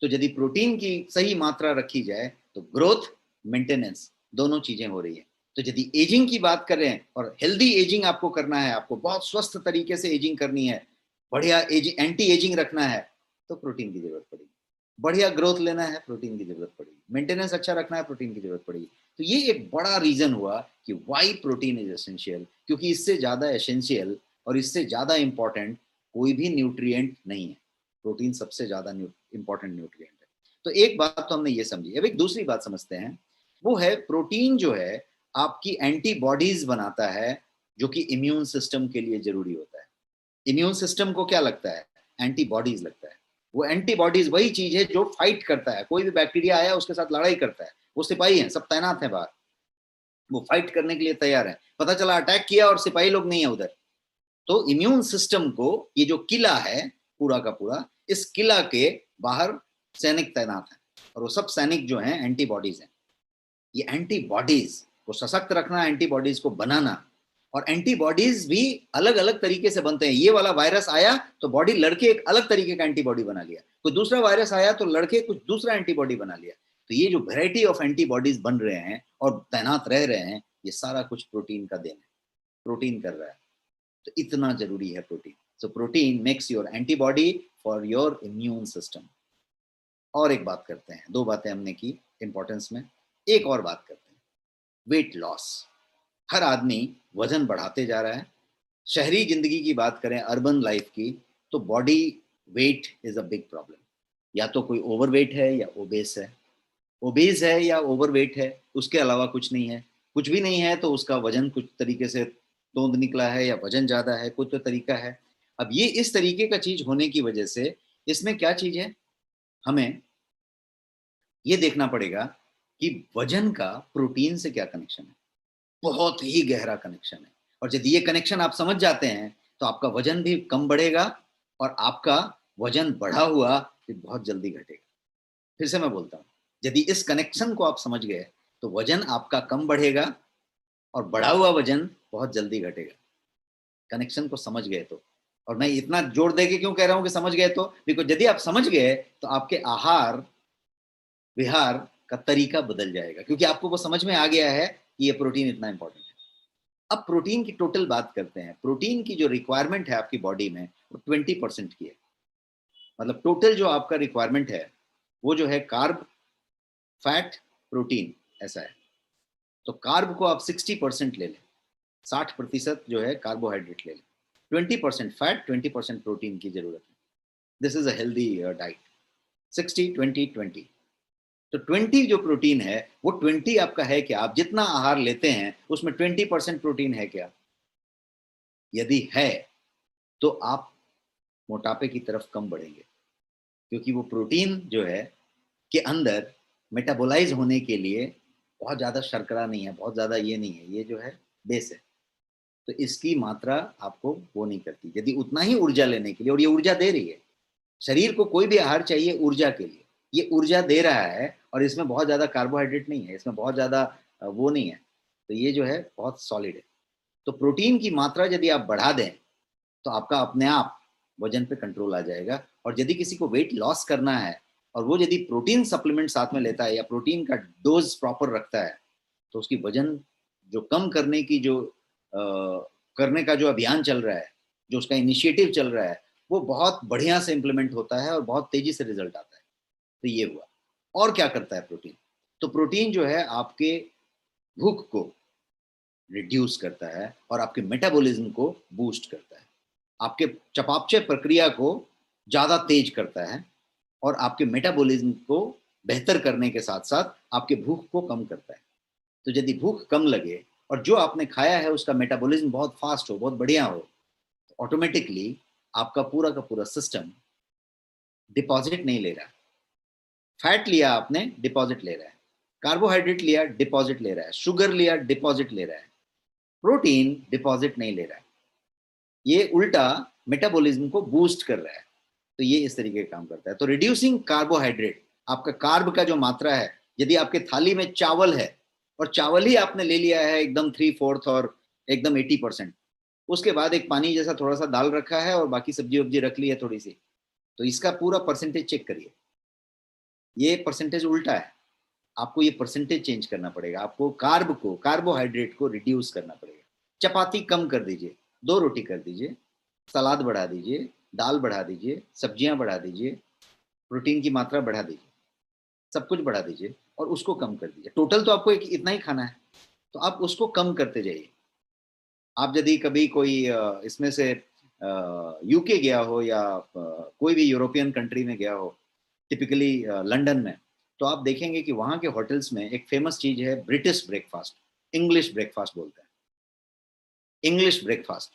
तो यदि प्रोटीन की सही मात्रा रखी जाए तो ग्रोथ, मेंटेनेंस दोनों चीजें हो रही है। तो यदि एजिंग की बात करें और हेल्दी एजिंग आपको करना है, आपको बहुत स्वस्थ तरीके से एजिंग करनी है, बढ़िया एजिंग, एंटी एजिंग रखना है, तो प्रोटीन की जरूरत पड़ेगी। बढ़िया ग्रोथ लेना है, प्रोटीन की जरूरत पड़ेगी। मेंटेनेंस अच्छा रखना है, प्रोटीन की जरूरत पड़ेगी। तो ये एक बड़ा रीजन हुआ कि वाई प्रोटीन इज एसेंशियल, क्योंकि इससे ज्यादा एसेंशियल और इससे ज्यादा इंपॉर्टेंट कोई भी न्यूट्रिएंट नहीं है। प्रोटीन सबसे ज्यादा इंपॉर्टेंट न्यूट्रिएंट है। तो एक बात तो हमने ये समझी। अब एक दूसरी बात समझते हैं, वो है प्रोटीन जो है आपकी एंटीबॉडीज बनाता है, जो कि इम्यून सिस्टम के लिए जरूरी होता है। इम्यून सिस्टम को क्या लगता है? एंटीबॉडीज लगता है। वो एंटीबॉडीज वही चीज है जो फाइट करता है। कोई भी बैक्टीरिया आया उसके साथ लड़ाई करता है, वो सिपाही है, सब तैनात है बाहर, वो फाइट करने के लिए तैयार है। पता चला अटैक किया और सिपाही लोग नहीं है उधर, तो इम्यून सिस्टम को ये जो किला है पूरा का पूरा, इस किला के बाहर सैनिक तैनात हैं, और वो सब सैनिक जो हैं एंटीबॉडीज हैं। ये एंटीबॉडीज को सशक्त रखना, एंटीबॉडीज को बनाना, और एंटीबॉडीज भी अलग अलग तरीके से बनते हैं। ये वाला वायरस आया तो बॉडी लड़के एक अलग तरीके का एंटीबॉडी बना लिया, कोई दूसरा वायरस आया तो लड़के कुछ दूसरा एंटीबॉडी बना लिया। तो ये जो वेराइटी ऑफ एंटीबॉडीज बन रहे हैं और तैनात रह रहे हैं, ये सारा कुछ प्रोटीन का देन है, प्रोटीन कर रहा है। तो इतना जरूरी है protein. So protein makes your antibody for your immune system. और एक बात करते हैं, दो बातें हमने की इंपॉर्टेंस में, एक और बात करते हैं, वेट लॉस। हर आदमी वजन बढ़ाते जा रहा है। शहरी जिंदगी की बात करें, अर्बन लाइफ की, तो body weight is a big problem. या तो कोई ओवरवेट है या ओबेस है। ओबेस है या ओवरवेट है, उसके अलावा कुछ नहीं है। कुछ भी नहीं है तो उसका वजन कुछ तरीके से तोंद निकला है, या वजन ज्यादा है, कुछ तो तरीका है। अब ये इस तरीके का चीज होने की वजह से इसमें क्या चीज है, हमें ये देखना पड़ेगा कि वजन का प्रोटीन से क्या कनेक्शन है। बहुत ही गहरा कनेक्शन है, और यदि ये कनेक्शन आप समझ जाते हैं तो आपका वजन भी कम बढ़ेगा, और आपका वजन बढ़ा हुआ फिर बहुत जल्दी घटेगा। फिर से मैं बोलता हूँ, यदि इस कनेक्शन को आप समझ गए तो वजन आपका कम बढ़ेगा और बढ़ा हुआ वजन बहुत जल्दी घटेगा। कनेक्शन को समझ गए तो। और मैं इतना जोर देके क्यों कह रहा हूं कि समझ गए तो, बिकॉज यदि आप समझ गए तो आपके आहार विहार का तरीका बदल जाएगा, क्योंकि आपको वो समझ में आ गया है कि ये प्रोटीन इतना इंपॉर्टेंट है। अब प्रोटीन की टोटल बात करते हैं। प्रोटीन की जो रिक्वायरमेंट है आपकी बॉडी में, वो 20% की है। मतलब टोटल जो आपका रिक्वायरमेंट है वो जो है कार्ब, फैट, प्रोटीन, ऐसा है। तो कार्ब को आप 60% ले लें, 60% जो है कार्बोहाइड्रेट ले लें, 20% फैट, 20% प्रोटीन की जरूरत है। This is a healthy diet. 60-20-20। तो 20 जो प्रोटीन है वो 20 आपका है क्या? आप जितना आहार लेते हैं उसमें 20% प्रोटीन है क्या? यदि है तो आप मोटापे की तरफ कम बढ़ेंगे, क्योंकि वो प्रोटीन जो है के अंदर मेटाबोलाइज होने के लिए बहुत ज्यादा शर्करा नहीं है, बहुत ज्यादा ये नहीं है, ये जो है बेस है। तो इसकी मात्रा आपको वो नहीं करती। यदि उतना ही ऊर्जा लेने के लिए, और ये ऊर्जा दे रही है, शरीर को कोई भी आहार चाहिए ऊर्जा के लिए, ये ऊर्जा दे रहा है, और इसमें बहुत ज्यादा कार्बोहाइड्रेट नहीं है, इसमें बहुत ज्यादा वो नहीं है, तो ये जो है बहुत सॉलिड है। तो प्रोटीन की मात्रा यदि आप बढ़ा दें तो आपका अपने आप वजन पे कंट्रोल आ जाएगा। और यदि किसी को वेट लॉस करना है और वो यदि प्रोटीन सप्लीमेंट साथ में लेता है या प्रोटीन का डोज प्रॉपर रखता है, तो उसकी वजन जो कम करने की जो करने का जो अभियान चल रहा है, जो उसका इनिशिएटिव चल रहा है, वो बहुत बढ़िया से इम्प्लीमेंट होता है और बहुत तेजी से रिजल्ट आता है। तो ये हुआ। और क्या करता है प्रोटीन? तो प्रोटीन जो है आपके भूख को रिड्यूस करता है और आपके मेटाबॉलिज्म को बूस्ट करता है, आपके चयापचय प्रक्रिया को ज्यादा तेज करता है, और आपके मेटाबॉलिज्म को बेहतर करने के साथ साथ आपके भूख को कम करता है। तो यदि भूख कम लगे और जो आपने खाया है उसका मेटाबॉलिज्म बहुत फास्ट हो, बहुत बढ़िया हो, तो ऑटोमेटिकली आपका पूरा का पूरा सिस्टम डिपॉजिट नहीं ले रहा। फैट लिया आपने, डिपॉजिट ले रहा है। कार्बोहाइड्रेट लिया, डिपॉजिट ले रहा है। शुगर लिया, डिपॉजिट ले रहा है। प्रोटीन डिपॉजिट नहीं ले रहा है, ये उल्टा मेटाबॉलिज्म को बूस्ट कर रहा है। तो ये इस तरीके का काम करता है। तो रिड्यूसिंग कार्बोहाइड्रेट, आपका कार्ब का जो मात्रा है, यदि आपके थाली में चावल है और चावल ही आपने ले लिया है एकदम 3/4 और एकदम 80%, उसके बाद एक पानी जैसा थोड़ा सा दाल रखा है और बाकी सब्जी वब्जी रख ली है थोड़ी सी, तो इसका पूरा परसेंटेज चेक करिए, ये परसेंटेज उल्टा है। आपको ये परसेंटेज चेंज करना पड़ेगा, आपको कार्बोहाइड्रेट को रिड्यूस करना पड़ेगा। चपाती कम कर दीजिए, 2 रोटी कर दीजिए, सलाद बढ़ा दीजिए, दाल बढ़ा दीजिए, सब्जियां बढ़ा दीजिए, प्रोटीन की मात्रा बढ़ा दीजिए, सब कुछ बढ़ा दीजिए और उसको कम कर दीजिए। टोटल तो आपको इतना ही खाना है, तो आप उसको कम करते जाइए। आप यदि कभी कोई इसमें से यूके गया हो या कोई भी यूरोपियन कंट्री में गया हो, टिपिकली लंदन में, तो आप देखेंगे कि वहाँ के होटल्स में एक फेमस चीज है ब्रिटिश ब्रेकफास्ट, इंग्लिश ब्रेकफास्ट बोलते हैं, इंग्लिश ब्रेकफास्ट।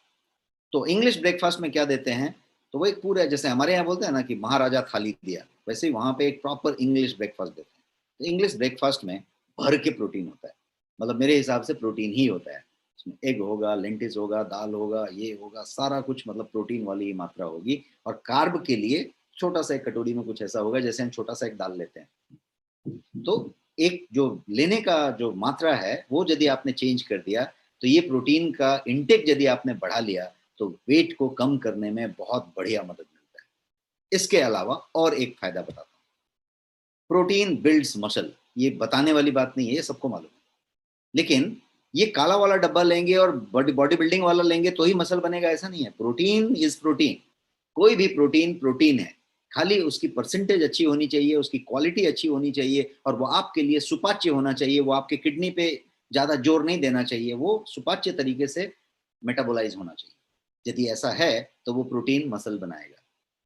तो इंग्लिश ब्रेकफास्ट में क्या देते हैं? तो वो एक पूरा, जैसे हमारे यहाँ बोलते हैं ना कि महाराजा थाली दिया, वैसे ही वहाँ पे एक प्रॉपर इंग्लिश ब्रेकफास्ट देते हैं। तो इंग्लिश ब्रेकफास्ट में भर के प्रोटीन होता है, मतलब मेरे हिसाब से प्रोटीन ही होता है। उसमें एग होगा, लेंटिस होगा, दाल होगा, ये होगा, सारा कुछ मतलब प्रोटीन वाली ही मात्रा होगी। और कार्ब के लिए छोटा सा एक कटोरी में कुछ ऐसा होगा जैसे हम छोटा सा एक दाल लेते हैं। तो एक जो लेने का जो मात्रा है वो यदि आपने चेंज कर दिया, तो ये प्रोटीन का इंटेक यदि आपने बढ़ा लिया, तो वेट को कम करने में बहुत बढ़िया मदद मिलता है। इसके अलावा और एक फायदा बताता हूँ, प्रोटीन बिल्ड्स मसल। ये बताने वाली बात नहीं है, ये सबको मालूम है। लेकिन ये काला वाला डब्बा लेंगे और बॉडी बिल्डिंग वाला लेंगे तो ही मसल बनेगा, ऐसा नहीं है। प्रोटीन इज प्रोटीन, कोई भी प्रोटीन प्रोटीन है, खाली उसकी परसेंटेज अच्छी होनी चाहिए, उसकी क्वालिटी अच्छी होनी चाहिए, और वो आपके लिए सुपाच्य होना चाहिए। वो आपके किडनी पे ज्यादा जोर नहीं देना चाहिए, वो सुपाच्य तरीके से मेटाबोलाइज होना चाहिए। यदि ऐसा है तो वो प्रोटीन मसल बनाएगा।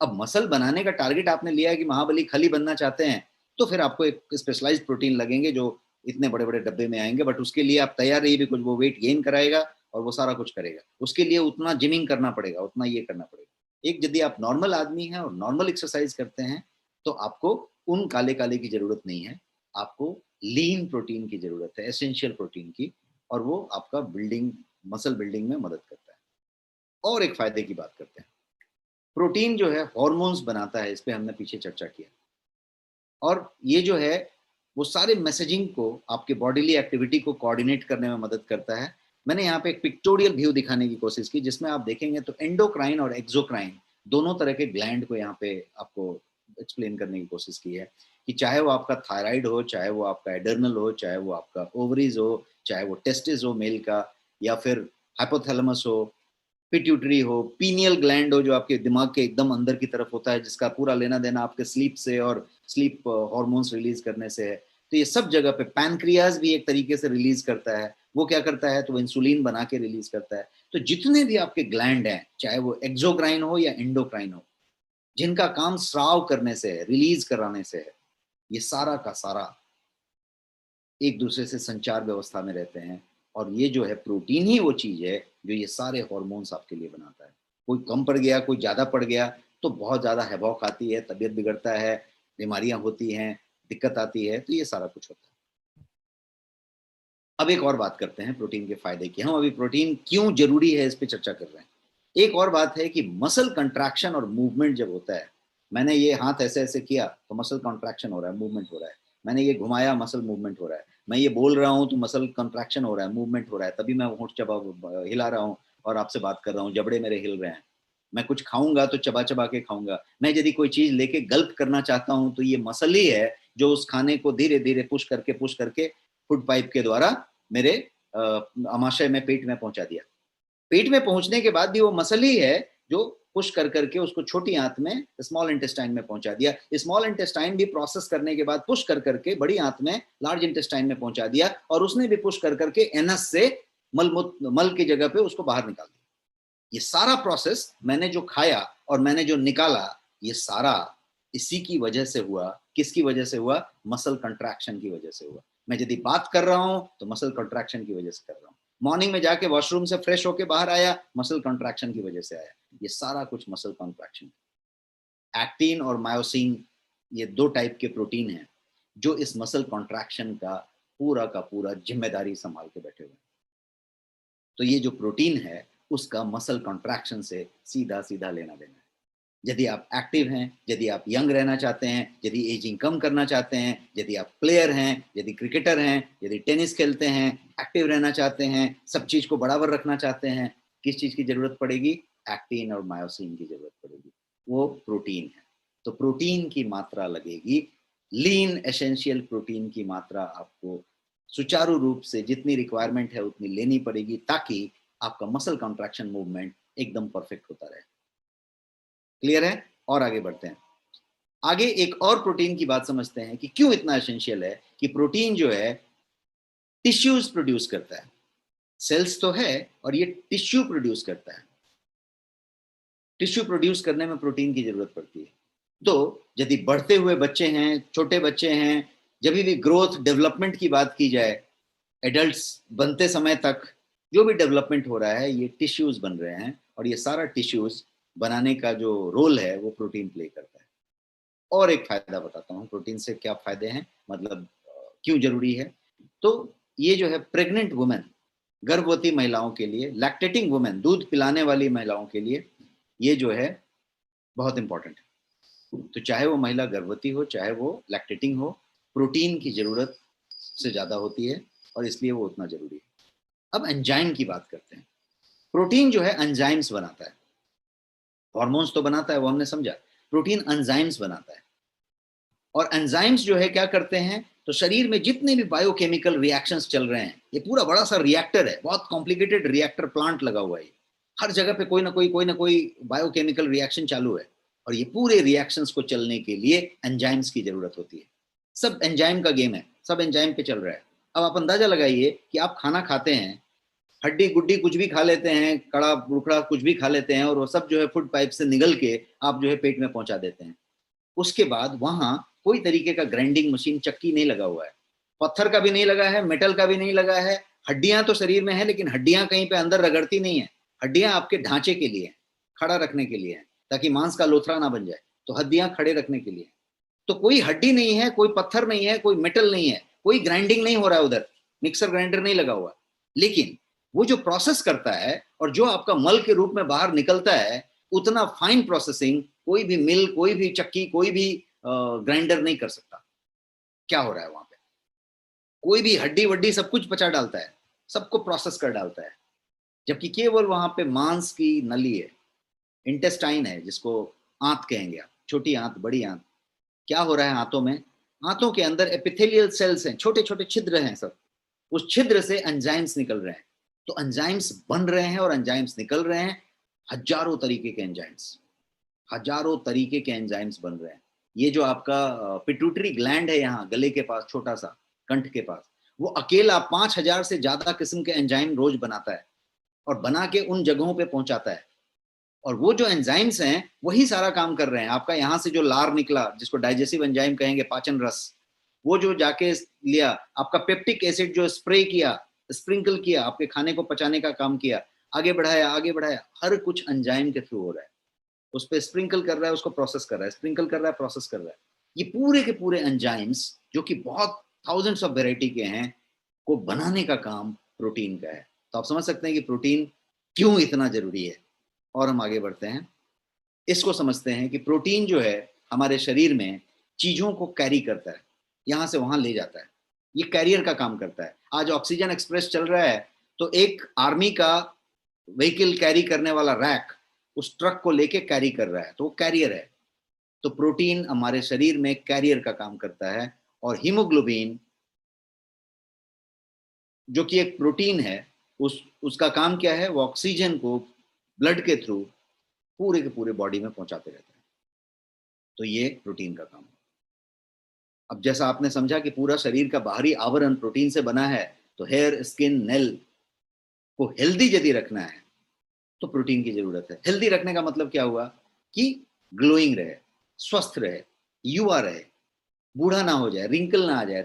अब मसल बनाने का टारगेट आपने लिया है कि महाबली खली बनना चाहते हैं, तो फिर आपको एक स्पेशलाइज्ड प्रोटीन लगेंगे जो इतने बड़े बड़े डब्बे में आएंगे। बट उसके लिए आप तैयार रहिए भी, कुछ वो वेट गेन कराएगा और वो सारा कुछ करेगा। उसके लिए उतना जिमिंग करना पड़ेगा, उतना ये करना पड़ेगा। एक यदि आप नॉर्मल आदमी हैं और नॉर्मल एक्सरसाइज करते हैं, तो आपको उन काले काले की जरूरत नहीं है, आपको लीन प्रोटीन की जरूरत है, एसेंशियल प्रोटीन की, और वो आपका बिल्डिंग, मसल बिल्डिंग में मदद करता है। और एक फायदे की बात करते हैं, प्रोटीन जो है हॉर्मोन्स बनाता है, इस पे हमने पीछे चर्चा किया। और ये जो है वो सारे मैसेजिंग को, आपके बॉडीली एक्टिविटी को कोऑर्डिनेट करने में मदद करता है। मैंने यहाँ पे एक पिक्टोरियल व्यू दिखाने की कोशिश की, जिसमें आप देखेंगे तो एंडोक्राइन और एक्सोक्राइन दोनों तरह के ग्लैंड को यहाँ पे आपको एक्सप्लेन करने की कोशिश की है, कि चाहे वो आपका थायराइड हो, चाहे वो आपका एडर्नल हो, चाहे वो आपका ओवरीज हो, चाहे वो टेस्टिस हो मेल का, या फिर हाइपोथैलेमस हो, पिट्यूटरी हो, पीनियल ग्लैंड हो जो आपके दिमाग के एकदम अंदर की तरफ होता है, जिसका पूरा लेना देना आपके स्लीप से और स्लीप हॉर्मोन्स रिलीज करने से है। तो ये सब जगह पे पैनक्रियाज भी एक तरीके से रिलीज करता है। वो क्या करता है, तो वो इंसुलिन बना के रिलीज करता है। तो जितने भी आपके ग्लैंड हैं, चाहे वो एक्सोक्राइन हो या एंडोक्राइन हो, जिनका काम स्राव करने से है, रिलीज कराने से है, ये सारा का सारा एक दूसरे से संचार व्यवस्था में रहते हैं। और ये जो है प्रोटीन ही वो चीज है जो ये सारे हॉर्मोन्स आपके लिए बनाता है। कोई कम पड़ गया, कोई ज्यादा पड़ गया तो बहुत ज्यादा हैवॉक आती है, तबीयत बिगड़ता है, बीमारियां होती हैं, दिक्कत आती है, तो ये सारा कुछ होता है। अब एक और बात करते हैं प्रोटीन के फायदे की। हम अभी प्रोटीन क्यों जरूरी है इस पे चर्चा कर रहे हैं। एक और बात है कि मसल कंट्रैक्शन और मूवमेंट जब होता है, मैंने ये हाथ ऐसे ऐसे किया तो मसल कंट्रैक्शन हो रहा है, मूवमेंट हो रहा है, मैंने ये घुमाया मसल मूवमेंट हो रहा है, मैं ये बोल रहा हूँ तो मसल कंट्रैक्शन हो रहा है, मूवमेंट हो रहा है, तभी मैं होंठ चबा हिला रहा हूँ और आपसे बात कर रहा हूँ, जबड़े मेरे हिल रहे हैं। मैं कुछ खाऊंगा तो चबा चबा के खाऊंगा। मैं यदि कोई चीज लेके गल्प करना चाहता हूँ तो ये मसल ही है जो उस खाने को धीरे धीरे पुश करके फूड पाइप के द्वारा मेरे आमाशय में, पेट में पहुंचा दिया। पेट में पहुंचने के बाद भी वो मसल ही है जो पुश कर करके उसको छोटी आंत में, स्मॉल इंटेस्टाइन में पहुंचा दिया। स्मॉल इंटेस्टाइन भी प्रोसेस करने के बाद पुश कर करके बड़ी आंत में, लार्ज इंटेस्टाइन में पहुंचा दिया, और उसने भी पुश कर करके एनस से मल की जगह पे उसको बाहर निकाल दिया। ये सारा प्रोसेस मैंने जो खाया और मैंने जो निकाला, ये सारा इसी की वजह से हुआ। किसकी वजह से हुआ? मसल कंट्रैक्शन की वजह से हुआ। मैं यदि बात कर रहा हूं तो मसल कंट्रैक्शन की वजह से कर रहा हूं। मॉर्निंग में जाके वॉशरूम से फ्रेश होके बाहर आया, मसल कंट्रैक्शन की वजह से आया। ये सारा कुछ मसल कंट्रैक्शन। एक्टिन और मायोसिन, ये दो टाइप के प्रोटीन हैं जो इस मसल कंट्रैक्शन का पूरा जिम्मेदारी संभाल के बैठे हुए हैं। तो ये जो प्रोटीन है उसका मसल कंट्रैक्शन से सीधा सीधा लेना देना है। यदि आप एक्टिव हैं, यदि आप यंग रहना चाहते हैं, यदि एजिंग कम करना चाहते हैं, यदि आप प्लेयर हैं, यदि क्रिकेटर हैं, यदि टेनिस खेलते हैं, एक्टिव रहना चाहते हैं, सब चीज को बराबर रखना चाहते हैं, किस चीज की जरूरत पड़ेगी? एक्टिन और मायोसिन की जरूरत पड़ेगी। वो प्रोटीन है। तो प्रोटीन की मात्रा लगेगी, लीन एसेंशियल प्रोटीन की मात्रा आपको सुचारू रूप से जितनी रिक्वायरमेंट है उतनी लेनी पड़ेगी, ताकि आपका मसल कॉन्ट्रैक्शन मूवमेंट एकदम परफेक्ट होता रहे। क्लियर है? और आगे बढ़ते हैं। आगे एक और प्रोटीन की बात समझते हैं कि क्यों इतना एसेंशियल है। कि प्रोटीन जो है टिश्यूज प्रोड्यूस करता है। सेल्स तो है और ये टिश्यू प्रोड्यूस करता है। टिश्यू प्रोड्यूस करने में प्रोटीन की जरूरत पड़ती है। तो यदि बढ़ते हुए बच्चे हैं, छोटे बच्चे हैं, जब भी ग्रोथ डेवलपमेंट की बात की जाए, एडल्ट्स बनते समय तक जो भी डेवलपमेंट हो रहा है, ये टिश्यूज बन रहे हैं, और ये सारा टिश्यूज बनाने का जो रोल है वो प्रोटीन प्ले करता है। और एक फायदा बताता हूँ प्रोटीन से क्या फायदे हैं, मतलब क्यों जरूरी है। तो ये जो है प्रेग्नेंट वुमेन, गर्भवती महिलाओं के लिए, लैक्टेटिंग वुमेन, दूध पिलाने वाली महिलाओं के लिए ये जो है बहुत इंपॉर्टेंट है। तो चाहे वो महिला गर्भवती हो, चाहे वो लैक्टेटिंग हो, प्रोटीन की जरूरत से ज्यादा होती है, और इसलिए वो उतना जरूरी है। अब एंजाइम की बात करते हैं। प्रोटीन जो है एंजाइम्स बनाता है। हॉर्मोन्स तो बनाता है, वो हमने समझा। प्रोटीन एंजाइम्स बनाता है। और एंजाइम्स जो है क्या करते हैं, तो शरीर में जितने भी बायोकेमिकल रिएक्शंस चल रहे हैं, ये पूरा बड़ा सा रिएक्टर है, बहुत कॉम्प्लिकेटेड रिएक्टर प्लांट लगा हुआ है। हर जगह पे कोई ना कोई बायोकेमिकल रिएक्शन चालू है, और ये पूरे रिएक्शंस को चलने के लिए एंजाइम्स की जरूरत होती है। सब एंजाइम का गेम है, सब एंजाइम पे चल रहा है। अब आप अंदाजा लगाइए कि आप खाना खाते हैं, हड्डी गुड्डी कुछ भी खा लेते हैं, कड़ा बुकड़ा कुछ भी खा लेते हैं, और वो सब जो है फूड पाइप से निगल के आप जो है पेट में पहुंचा देते हैं। उसके बाद वहां कोई तरीके का ग्राइंडिंग मशीन, चक्की नहीं लगा हुआ है, पत्थर का भी नहीं लगा है, मेटल का भी नहीं लगा है। हड्डियां तो शरीर में है, लेकिन हड्डियां कहीं पे अंदर रगड़ती नहीं है। हड्डियां आपके ढांचे के लिए, खड़ा रखने के लिए, ताकि मांस का लोथड़ा ना बन जाए। तो हड्डियां खड़े रखने के लिए। तो कोई हड्डी नहीं है, कोई पत्थर नहीं है, कोई मेटल नहीं है, कोई ग्राइंडिंग नहीं हो रहा है उधर, मिक्सर ग्राइंडर नहीं लगा हुआ। लेकिन वो जो प्रोसेस करता है और जो आपका मल के रूप में बाहर निकलता है, उतना फाइन प्रोसेसिंग कोई भी मिल, कोई भी चक्की, कोई भी ग्राइंडर नहीं कर सकता। क्या हो रहा है वहां पे? कोई भी हड्डी वड्डी सब कुछ पचा डालता है, सबको प्रोसेस कर डालता है, जबकि केवल वहां पे मांस की नली है, इंटेस्टाइन है, जिसको आंत कहेंगे आप, छोटी आंत, बड़ी आंत। क्या हो रहा है आंतों में? आंतों के अंदर एपिथेलियल सेल्स हैं, छोटे छोटे छिद्र हैं सब। उस छिद्र से एंजाइम्स निकल रहे हैं। तो एंजाइम्स बन रहे हैं और एंजाइम्स निकल रहे हैं। हजारों तरीके के एंजाइम्स, हजारों तरीके के एंजाइम्स बन रहे हैं। ये जो आपका पिट्यूटरी ग्लैंड है यहाँ गले के पास, छोटा सा कंठ के पास, वो अकेला 5,000 से ज्यादा किस्म के एंजाइम रोज बनाता है, और बना के उन जगहों पे पहुंचाता है। और वो जो एंजाइम्स हैं वही सारा काम कर रहे हैं। आपका यहाँ से जो लार निकला, जिसको डाइजेस्टिव एंजाइम कहेंगे, पाचन रस, वो जो जाके लिया, आपका पेप्टिक एसिड जो स्प्रे किया, स्प्रिंकल किया, आपके खाने को पचाने का काम किया, आगे बढ़ाया आगे बढ़ाया, हर कुछ एंजाइम के थ्रू हो रहा है। उस पर स्प्रिंकल कर रहा है, उसको प्रोसेस कर रहा है, स्प्रिंकल कर रहा है, प्रोसेस कर रहा है। ये पूरे के पूरे एंजाइम्स जो कि बहुत थाउजेंड्स ऑफ वेराइटी के हैं, को बनाने का काम प्रोटीन का है। तो आप समझ सकते हैं कि प्रोटीन क्यों इतना जरूरी है। और हम आगे बढ़ते हैं, इसको समझते हैं कि प्रोटीन जो है हमारे शरीर में चीजों को कैरी करता है, यहां से वहां ले जाता है, ये कैरियर का काम करता है। आज ऑक्सीजन एक्सप्रेस चल रहा है तो एक आर्मी का व्हीकल कैरी करने वाला रैक उस ट्रक को लेके कैरी कर रहा है, तो वो कैरियर है। तो प्रोटीन हमारे शरीर में कैरियर का काम करता है। और हीमोग्लोबिन जो कि एक प्रोटीन है, उसका काम क्या है, वो ऑक्सीजन को ब्लड के थ्रू पूरे के पूरे बॉडी में पहुंचाते रहता है। तो ये प्रोटीन का काम है। अब जैसा आपने समझा कि पूरा शरीर का बाहरी आवरण प्रोटीन से बना है, तो हेयर, स्किन, नेल को हेल्दी यदि रखना है तो प्रोटीन की जरूरत है। हेल्दी रखने का मतलब क्या हुआ कि ग्लोइंग रहे, स्वस्थ रहे, युवा रहे, बूढ़ा ना हो जाए, रिंकल ना आ जाए,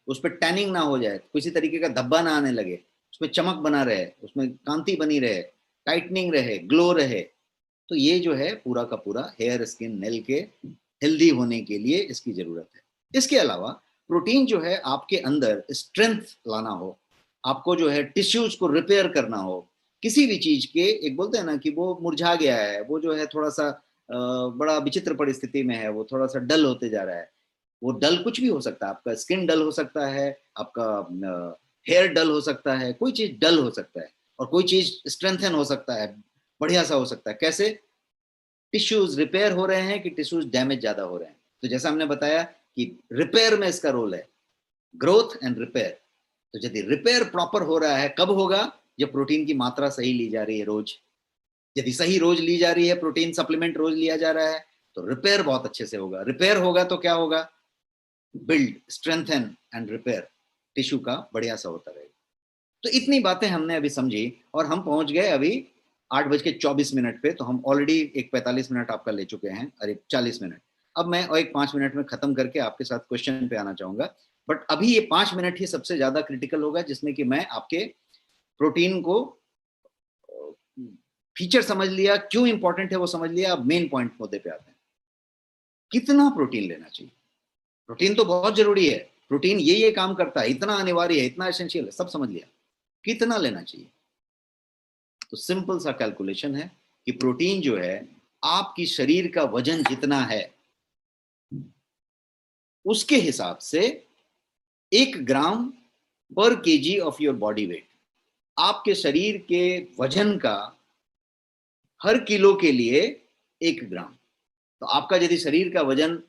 उस पर टैनिंग ना हो जाए, किसी तरीके का धब्बा ना आने लगे, उसमें चमक बना रहे, उसमें कांति बनी रहे, टाइटनिंग रहे, ग्लो रहे। तो ये जो है पूरा का पूरा हेयर, स्किन, नेल के हेल्दी होने के लिए इसकी जरूरत है। इसके अलावा प्रोटीन जो है आपके अंदर स्ट्रेंथ लाना हो, आपको जो है टिश्यूज को रिपेयर करना हो, किसी भी चीज के, एक बोलते हैं ना कि वो मुरझा गया है, वो जो है थोड़ा सा बड़ा विचित्र परिस्थिति में है, वो थोड़ा सा डल होते जा रहा है। वो डल कुछ भी हो सकता है, आपका स्किन डल हो सकता है, आपका हेयर डल हो सकता है, कोई चीज डल हो सकता है, और कोई चीज स्ट्रेंथन हो सकता है, बढ़िया सा हो सकता है। कैसे? टिश्यूज रिपेयर हो रहे हैं कि टिश्यूज डैमेज ज्यादा हो रहे हैं। तो जैसा हमने बताया कि रिपेयर में इसका रोल है, ग्रोथ एंड रिपेयर। तो यदि रिपेयर प्रॉपर हो रहा है, कब होगा? जब प्रोटीन की मात्रा सही ली जा रही है रोज। यदि सही रोज ली जा रही है, प्रोटीन सप्लीमेंट रोज लिया जा रहा है, तो रिपेयर बहुत अच्छे से होगा। रिपेयर होगा तो क्या होगा? Build, strengthen and repair, tissue का बढ़िया सा होता रहेगा। तो इतनी बातें हमने अभी समझी और हम पहुंच गए अभी 8:24 पे। तो हम ऑलरेडी एक 45 मिनट आपका ले चुके हैं, अरे 40 मिनट। अब मैं और एक 5 मिनट में खत्म करके आपके साथ क्वेश्चन पे आना चाहूंगा। बट अभी ये 5 मिनट ही सबसे ज्यादा क्रिटिकल होगा, जिसमें कि मैं आपके प्रोटीन को फीचर समझ लिया, क्यों इंपॉर्टेंट है वो समझ लिया। अब मेन पॉइंट मुद्दे पे आते हैं, कितना प्रोटीन लेना चाहिए। प्रोटीन तो बहुत जरूरी है, प्रोटीन ये काम करता है, इतना अनिवार्य है, इतना एसेंशियल है, सब समझ लिया। कितना लेना चाहिए? तो सिंपल सा कैलकुलेशन है कि प्रोटीन जो है, आपकी शरीर का वजन जितना है उसके हिसाब से 1 ग्राम पर KG of your body weight, आपके शरीर के वजन का हर किलो के लिए 1 ग्राम। तो आपका यदि शरीर का वजन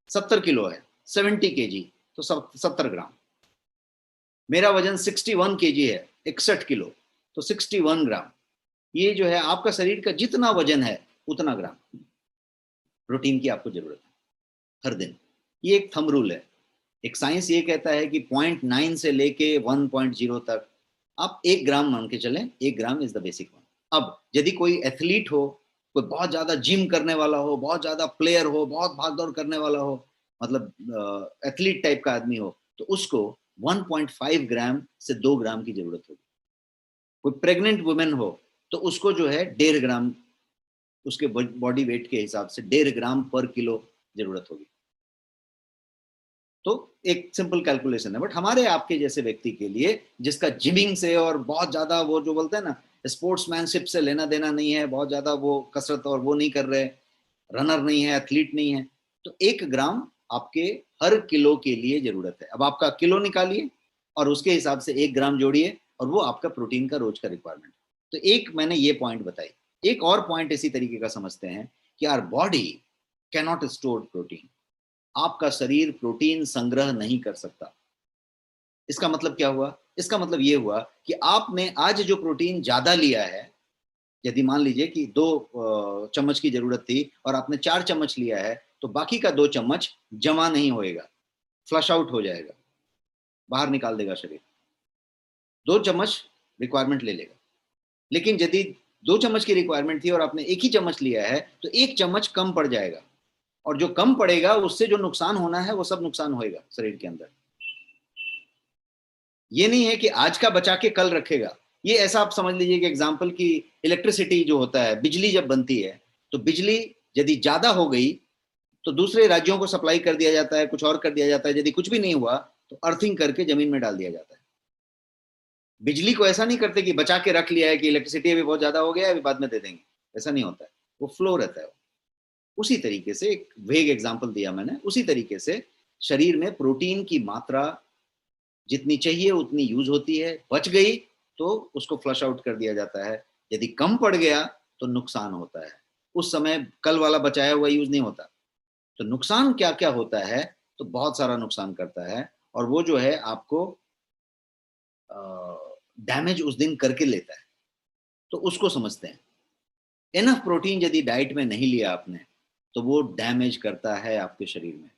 70 किलो है, 70 kg, तो 70 ग्राम। मेरा वजन 61 kg है, 61 किलो, तो 61 ग्राम। ये जो है आपका शरीर का जितना वजन है उतना ग्राम प्रोटीन की आपको जरूरत है हर दिन। ये एक थंब रूल है। एक साइंस ये कहता है कि 0.9 से लेके 1.0 तक आप 1 ग्राम मान के चलें, 1 gram is the basic one. अब यदि कोई एथलीट हो, कोई बहुत ज्यादा जिम करने वाला हो, बहुत ज्यादा प्लेयर हो, बहुत भाग दौड़ करने वाला हो, मतलब एथलीट टाइप का आदमी हो, तो उसको 1.5 ग्राम से 2 ग्राम की जरूरत होगी। कोई प्रेग्नेंट वुमेन हो तो उसको जो है 1.5 ग्राम, उसके बॉडी वेट के हिसाब से 1.5 ग्राम पर किलो जरूरत होगी। तो एक सिंपल कैलकुलेशन है। बट हमारे आपके जैसे व्यक्ति के लिए, जिसका जिमिंग से और बहुत ज्यादा वो जो बोलते हैं ना स्पोर्ट्समैनशिप से लेना देना नहीं है, बहुत ज्यादा वो कसरत और वो नहीं कर रहे, रनर नहीं है, एथलीट नहीं है, तो 1 ग्राम आपके हर किलो के लिए जरूरत है। अब आपका किलो निकालिए और उसके हिसाब से 1 ग्राम जोड़िए, और वो आपका प्रोटीन का रोज का रिक्वायरमेंट। तो एक मैंने ये पॉइंट बताई। एक और पॉइंट इसी तरीके का समझते हैं कि our body cannot store protein. आपका शरीर प्रोटीन संग्रह नहीं कर सकता। इसका मतलब क्या हुआ? इसका मतलब ये हुआ कि आपने आज जो प्रोटीन ज्यादा लिया है, यदि मान लीजिए कि 2 चम्मच की जरूरत थी और आपने 4 चम्मच लिया है, तो बाकी का 2 चम्मच जमा नहीं होएगा, फ्लश आउट हो जाएगा, बाहर निकाल देगा शरीर। 2 चम्मच रिक्वायरमेंट ले लेगा। लेकिन यदि 2 चम्मच की रिक्वायरमेंट थी और आपने 1 ही चम्मच लिया है, तो 1 चम्मच कम पड़ जाएगा, और जो कम पड़ेगा उससे जो नुकसान होना है वो सब नुकसान होएगा शरीर के अंदर। ये नहीं है कि आज का बचा के कल रखेगा। ये ऐसा आप समझ लीजिए कि एग्जाम्पल की इलेक्ट्रिसिटी जो होता है, बिजली जब बनती है, तो बिजली यदि ज्यादा हो गई तो दूसरे राज्यों को सप्लाई कर दिया जाता है, कुछ और कर दिया जाता है। यदि कुछ भी नहीं हुआ तो अर्थिंग करके जमीन में डाल दिया जाता है। बिजली को ऐसा नहीं करते कि बचा के रख लिया है कि इलेक्ट्रिसिटी अभी बहुत ज्यादा हो गया है, अभी बाद में दे देंगे, ऐसा नहीं होता है। वो फ्लो रहता है। उसी तरीके से, एक वेग एग्जाम्पल दिया मैंने, उसी तरीके से शरीर में प्रोटीन की मात्रा जितनी चाहिए उतनी यूज होती है, बच गई तो उसको फ्लश आउट कर दिया जाता है, यदि कम पड़ गया तो नुकसान होता है। उस समय कल वाला बचाया हुआ यूज नहीं होता। तो नुकसान क्या क्या होता है, तो बहुत सारा नुकसान करता है, और वो जो है आपको डैमेज उस दिन करके लेता है। तो उसको समझते हैं। इनफ प्रोटीन यदि डाइट में नहीं लिया आपने तो वो डैमेज करता है आपके शरीर में।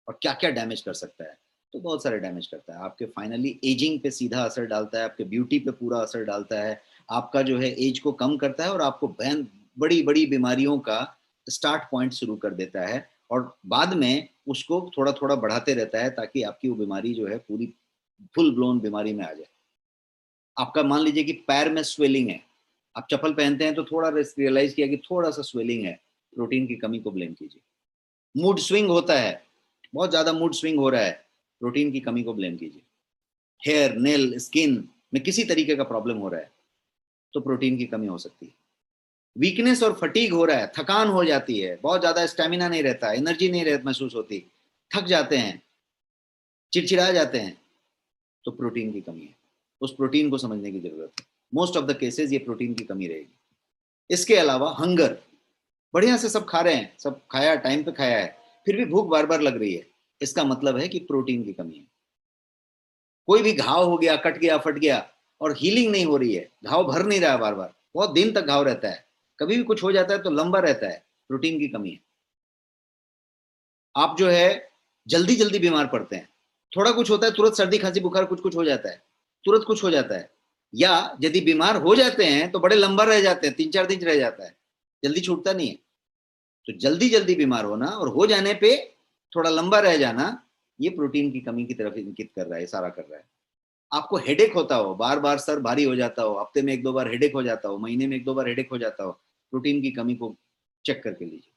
और क्या क्या डैमेज कर सकता है, तो बहुत सारे डैमेज करता है। आपके फाइनली एजिंग पे सीधा असर डालता है, आपके ब्यूटी पे पूरा असर डालता है, आपका जो है एज को कम करता है, और आपको बड़ी बड़ी बीमारियों का स्टार्ट पॉइंट शुरू कर देता है, और बाद में उसको थोड़ा थोड़ा बढ़ाते रहता है ताकि आपकी वो बीमारी जो है पूरी फुल ब्लोन बीमारी में आ जाए। आपका मान लीजिए कि पैर में स्वेलिंग है, आप चप्पल पहनते हैं तो थोड़ा रियलाइज किया कि थोड़ा सा स्वेलिंग है, प्रोटीन की कमी को ब्लेम कीजिए। मूड स्विंग होता है, बहुत ज्यादा मूड स्विंग हो रहा है, प्रोटीन की कमी को ब्लेम कीजिए। हेयर, नेल, स्किन में किसी तरीके का प्रॉब्लम हो रहा है तो प्रोटीन की कमी हो सकती है। वीकनेस और फटीग हो रहा है, थकान हो जाती है, बहुत ज्यादा स्टेमिना नहीं रहता, एनर्जी नहीं महसूस होती, थक जाते हैं, चिड़चिड़ा जाते हैं, तो प्रोटीन की कमी है। उस प्रोटीन को समझने की जरूरत है। मोस्ट ऑफ द केसेस ये प्रोटीन की कमी रहेगी। इसके अलावा हंगर, बढ़िया से सब खा रहे हैं, सब खाया, टाइम पे खाया है, फिर भी भूख बार बार लग रही है, इसका मतलब है कि प्रोटीन की कमी है। कोई भी घाव हो गया, कट गया, फट गया, और हीलिंग नहीं हो रही है, घाव भर नहीं रहा है, बार बार बहुत दिन तक घाव रहता है, कभी भी कुछ हो जाता है तो लंबा रहता है, प्रोटीन की कमी है। आप जो है जल्दी जल्दी बीमार पड़ते हैं, थोड़ा कुछ होता है तुरंत सर्दी खांसी बुखार कुछ कुछ हो जाता है, तुरंत कुछ हो जाता है, या यदि बीमार हो जाते हैं तो बड़े लंबा रह जाते हैं, 3-4 दिन रह जाता है, जल्दी छूटता नहीं है। तो जल्दी जल्दी बीमार होना और हो जाने पे थोड़ा लंबा रह जाना, ये प्रोटीन की कमी की तरफ इंगित कर रहा है, इशारा कर रहा है। आपको हेडेक होता हो, बार बार सर भारी हो जाता हो, हफ्ते में 1-2 बार हेडेक हो जाता हो, महीने में 1-2 बार हेडेक हो जाता हो, प्रोटीन की कमी को चेक करके लीजिए।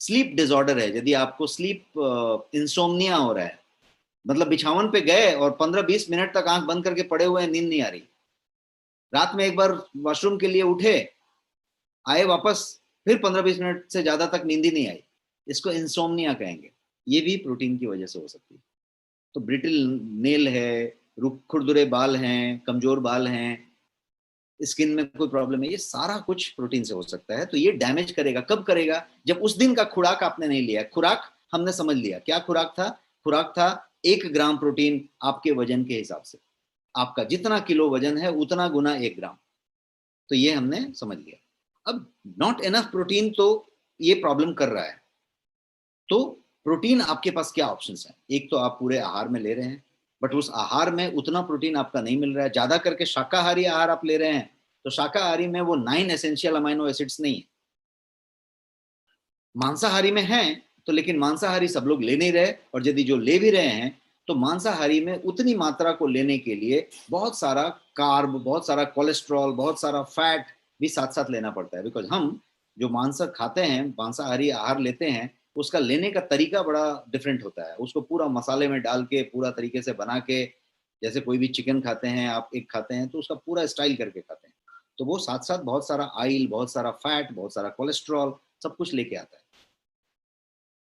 स्लीप डिसऑर्डर है, यदि आपको स्लीप इंसोम्निया हो रहा है, मतलब बिछावन पे गए और 15-20 मिनट तक आंख बंद करके पड़े हुए हैं, नींद नहीं आ रही, रात में एक बार वॉशरूम के लिए उठे, आए वापस, फिर 15-20 मिनट से ज्यादा तक नींद ही नहीं आई, इसको इंसोम्निया कहेंगे। ये भी प्रोटीन की वजह से हो सकती है। तो ब्रिटिल नेल है, खुरदुरे बाल हैं, कमजोर बाल हैं, स्किन में कोई प्रॉब्लम है, ये सारा कुछ प्रोटीन से हो सकता है। तो ये डैमेज करेगा, कब करेगा, जब उस दिन का खुराक आपने नहीं लिया। खुराक हमने समझ लिया, क्या खुराक था? खुराक था 1 ग्राम प्रोटीन आपके वजन के हिसाब से, आपका जितना किलो वजन है उतना गुना 1 ग्राम। तो ये हमने समझ लिया। अब नॉट इनफ प्रोटीन, तो ये प्रॉब्लम कर रहा है। तो प्रोटीन आपके पास क्या ऑप्शंस हैं? एक तो आप पूरे आहार में ले रहे हैं, बट उस आहार में उतना प्रोटीन आपका नहीं मिल रहा है। ज्यादा करके शाकाहारी आहार आप ले रहे हैं, तो शाकाहारी में वो 9 एसेंशियल अमाइनो एसिड्स नहीं है। मांसाहारी में है, तो लेकिन मांसाहारी सब लोग ले नहीं रहे, और यदि जो ले भी रहे हैं तो मांसाहारी में उतनी मात्रा को लेने के लिए बहुत सारा कार्ब, बहुत सारा कोलेस्ट्रॉल, बहुत सारा फैट भी साथ साथ लेना पड़ता है। बिकॉज हम जो मांस खाते हैं, मांसाहारी आहार लेते हैं, उसका लेने का तरीका बड़ा डिफरेंट होता है। उसको पूरा मसाले में डाल के पूरा तरीके से बना के, जैसे कोई भी चिकन खाते हैं आप, एक खाते हैं तो उसका पूरा स्टाइल करके खाते हैं, तो वो साथ साथ बहुत सारा ऑयल, बहुत सारा फैट, बहुत सारा कोलेस्ट्रॉल, सब कुछ लेके आता है।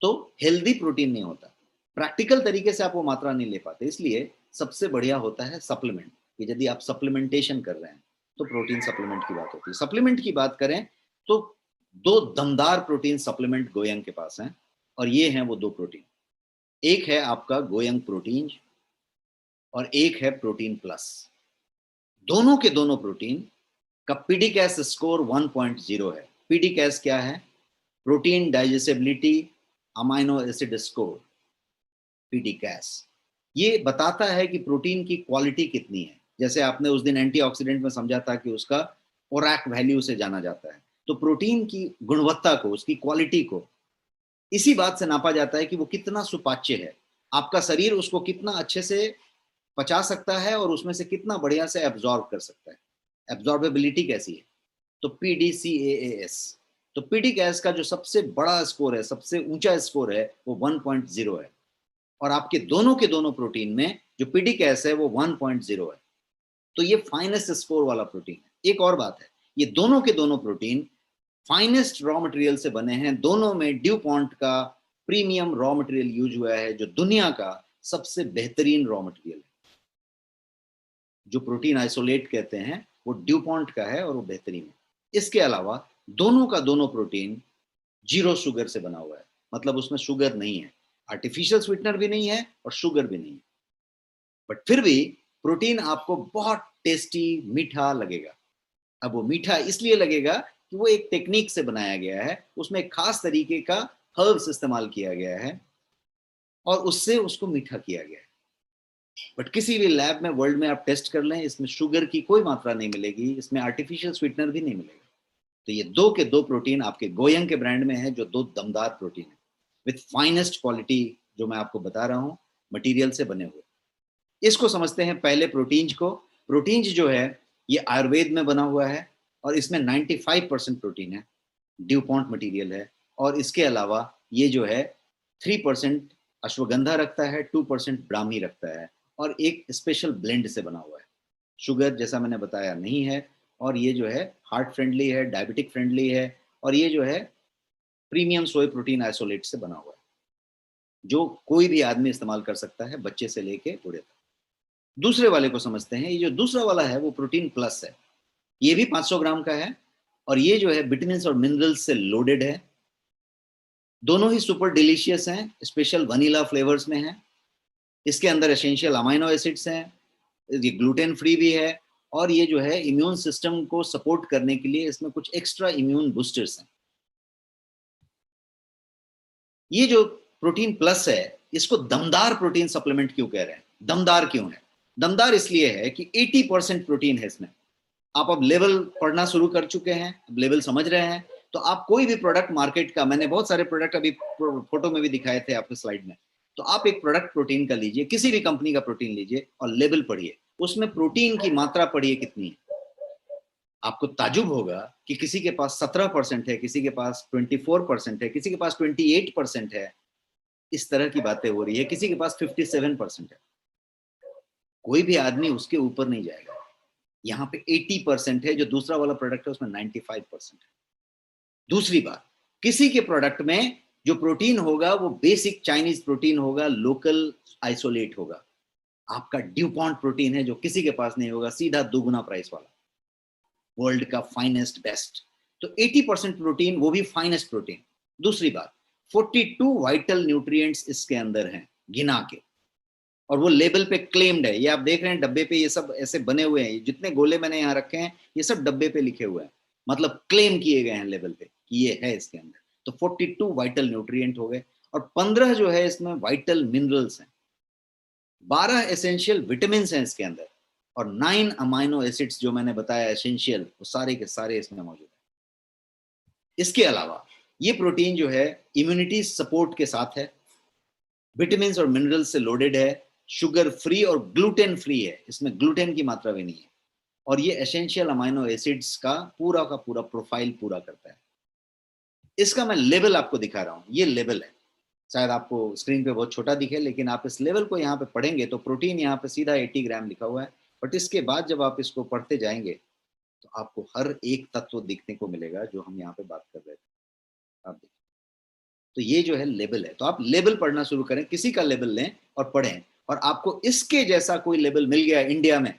तो हेल्दी प्रोटीन नहीं होता, प्रैक्टिकल तरीके से आप वो मात्रा नहीं ले पाते। इसलिए सबसे बढ़िया होता है सप्लीमेंट, कि यदि आप सप्लीमेंटेशन कर रहे हैं तो प्रोटीन सप्लीमेंट की बात होती है। सप्लीमेंट की बात करें तो 2 दमदार प्रोटीन सप्लीमेंट गोयंग के पास हैं, और ये हैं वो 2 प्रोटीन। एक है आपका गोयंग प्रोटीन और एक है प्रोटीन प्लस। दोनों के दोनों प्रोटीन का पीडीकैस स्कोर 1.0 है। पीडीकैस क्या है? Protein digestibility amino acid score, PDCAAS. ये बताता है कि प्रोटीन की क्वालिटी कितनी है। जैसे आपने उस दिन एंटीऑक्सीडेंट में समझा था कि उसका ओरैक वैल्यू से जाना जाता है। तो प्रोटीन की गुणवत्ता को, उसकी क्वालिटी को इसी बात से नापा जाता है कि वो कितना सुपाच्य है, आपका शरीर उसको कितना अच्छे से पचा सकता है और उसमें से कितना बढ़िया से एब्जॉर्ब कर सकता है, एब्जॉर्बेबिलिटी कैसी है। तो PDCAAS, तो PDCAS का जो सबसे बड़ा स्कोर है, सबसे ऊंचा स्कोर है, वो 1.0 है। और आपके दोनों के दोनों प्रोटीन में जो PDCAS है वो 1.0 है। तो ये फाइनेस्ट स्कोर वाला प्रोटीन है। एक और बात है, ये दोनों के दोनों प्रोटीन फाइनेस्ट रॉ मटेरियल से बने हैं। दोनों में ड्यू पॉन्ट का प्रीमियम रॉ मटेरियल यूज हुआ है, जो दुनिया का सबसे बेहतरीन रॉ मटेरियल है। जो प्रोटीन आइसोलेट कहते हैं वो ड्यू पॉन्ट का है और वो बेहतरीन है। इसके अलावा दोनों का दोनों प्रोटीन जीरो शुगर से बना हुआ है, मतलब उसमें शुगर नहीं है, आर्टिफिशियल स्वीटनर भी नहीं है और शुगर भी नहीं है। बट फिर भी प्रोटीन आपको बहुत टेस्टी मीठा लगेगा। अब वो मीठा इसलिए लगेगा कि वो एक टेक्निक से बनाया गया है, उसमें एक खास तरीके का हर्ब्स इस्तेमाल किया गया है और उससे उसको मीठा किया गया है। बट किसी भी लैब में वर्ल्ड में आप टेस्ट कर लें, इसमें शुगर की कोई मात्रा नहीं मिलेगी, इसमें आर्टिफिशियल स्वीटनर भी नहीं मिलेगा। तो ये दो के दो प्रोटीन आपके गोयंग के ब्रांड में है, जो दो दमदार प्रोटीन है विथ फाइनेस्ट क्वालिटी, जो मैं आपको बता रहा हूँ, मटेरियल से बने हुए। इसको समझते हैं पहले प्रोटीन्स को। प्रोटीन्स जो है ये आयुर्वेद में बना हुआ है और इसमें 95% प्रोटीन है, ड्यू पॉन्ट मटीरियल है। और इसके अलावा ये जो है 3% अश्वगंधा रखता है, 2% ब्राह्मी रखता है और एक स्पेशल ब्लेंड से बना हुआ है। शुगर जैसा मैंने बताया नहीं है और ये जो है हार्ट फ्रेंडली है, डायबिटिक फ्रेंडली है और ये जो है प्रीमियम सोय प्रोटीन आइसोलेट से बना हुआ है, जो कोई भी आदमी इस्तेमाल कर सकता है, बच्चे से लेके बूढ़े तक। दूसरे वाले को समझते हैं। ये जो दूसरा वाला है वो प्रोटीन प्लस है, ये भी 500 ग्राम का है और ये जो है विटामिन और मिनरल्स से लोडेड है। दोनों ही सुपर डिलीशियस हैं, स्पेशल वनीला फ्लेवर्स में है। इसके अंदर एसेंशियल अमाइनो एसिड्स हैं, ये ग्लूटेन फ्री भी है और ये जो है इम्यून सिस्टम को सपोर्ट करने के लिए इसमें कुछ एक्स्ट्रा इम्यून बूस्टर्स हैं। ये जो प्रोटीन प्लस है, इसको दमदार प्रोटीन सप्लीमेंट क्यों कह रहे हैं? दमदार क्यों है? दमदार इसलिए है कि 80% प्रोटीन है इसमें। आप अब लेवल पढ़ना शुरू कर चुके हैं, अब लेवल समझ रहे हैं, तो आप कोई भी प्रोडक्ट मार्केट का, मैंने बहुत सारे प्रोडक्ट अभी फोटो में भी दिखाए थे आपके स्लाइड में, तो आप एक प्रोडक्ट प्रोटीन का लीजिए, किसी भी कंपनी का प्रोटीन लीजिए और लेवल पढ़िए, उसमें प्रोटीन की मात्रा पढ़िए कितनी है। आपको ताजुब होगा कि किसी के पास 17% है, किसी के पास 24% है, किसी के पास 28% है, इस तरह की बातें हो रही है, किसी के पास 57% है। कोई भी आदमी उसके ऊपर नहीं जाएगा। यहाँ पे 80% है, जो दूसरा वाला प्रोडक्ट है उसमें 95% है। दूसरी बात, किसी के प्रोडक्ट में जो प्रोटीन होगा वो बेसिक चाइनीज प्रोटीन होगा, लोकल आइसोलेट होगा। आपका ड्यूपॉन्ट प्रोटीन है जो किसी के पास नहीं होगा, सीधा दुगुना प्राइस वाला, वर्ल्ड का फाइनेस्ट बेस्ट। तो 80% प्रोटीन, वो भी फाइनेस्ट प्रोटीन। दूसरी बात, 42 वाइटल न्यूट्रिएंट्स इसके अंदर हैं गिना के, और वो लेबल पे क्लेम्ड है। ये आप देख रहे हैं डब्बे पे, ये सब ऐसे बने हुए हैं, जितने गोले मैंने यहाँ रखे हैं ये सब डब्बे पे लिखे हुए हैं, मतलब क्लेम किए गए हैं लेबल पे कि ये है इसके अंदर। तो 42 वाइटल न्यूट्रिएंट हो गए और 15 जो है इसमें वाइटल मिनरल्स हैं, 12 एसेंशियल विटामिन हैं इसके अंदर और 9 अमाइनो एसिड्स जो मैंने बताया एसेंशियल, वो सारे के सारे इसमें मौजूद है। इसके अलावा ये प्रोटीन जो है इम्यूनिटी सपोर्ट के साथ है, विटामिन और मिनरल्स से लोडेड है, शुगर फ्री और ग्लूटेन फ्री है, इसमें ग्लूटेन की मात्रा भी नहीं है, और ये एसेंशियल अमाइनो एसिड्स का पूरा प्रोफाइल पूरा करता है। इसका मैं लेवल आपको दिखा रहा हूँ, ये लेवल है, शायद आपको स्क्रीन पे बहुत छोटा दिखे, लेकिन आप इस लेवल को यहाँ पे पढ़ेंगे तो प्रोटीन यहाँ पे सीधा 80 ग्राम लिखा हुआ है, बट इसके बाद जब आप इसको पढ़ते जाएंगे तो आपको हर एक तत्व दिखने को मिलेगा जो हम यहाँ पे बात कर रहे थे। आप देखिए, तो ये जो है लेवल है, तो आप लेवल पढ़ना शुरू करें, किसी का लेवल लें और पढ़ें, और आपको इसके जैसा कोई लेवल मिल गया इंडिया में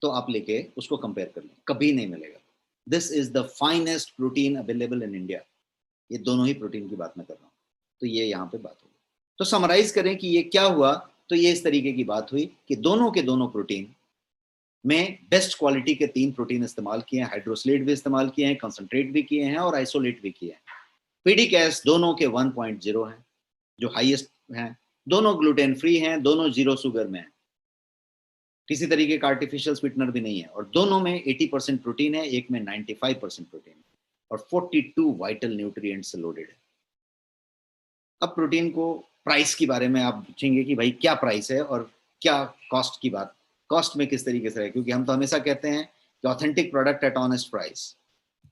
तो आप लेके उसको कंपेयर कर लें, कभी नहीं मिलेगा। This is the finest protein available in India. ये दोनों ही प्रोटीन की बात मैं कर रहा हूँ। तो ये यहाँ पे बात होगी। तो समराइज करें कि ये क्या हुआ, तो ये इस तरीके की बात हुई कि दोनों के दोनों प्रोटीन में बेस्ट क्वालिटी के 3 प्रोटीन इस्तेमाल किए हैं, हाइड्रोसलेट भी इस्तेमाल किए हैं, कंसंट्रेट भी किए हैं और आइसोलेट भी किए हैं। पीडीकेएस दोनों के 1.0 हैं, जो हाईएस्ट हैं, दोनों ग्लूटेन फ्री हैं, दोनों जीरो शुगर में हैं। किसी तरीके का आर्टिफिशियल स्वीटनर भी नहीं है, और दोनों में 80% प्रोटीन है, एक में 95% प्रोटीन है, और 42 वाइटल न्यूट्रिएंट्स से लोडेड है। अब प्रोटीन को प्राइस के बारे में आप पूछेंगे कि भाई क्या प्राइस है और क्या कॉस्ट की बात, कॉस्ट में किस तरीके से है, क्योंकि हम तो हमेशा कहते हैं कि authentic product at honest price.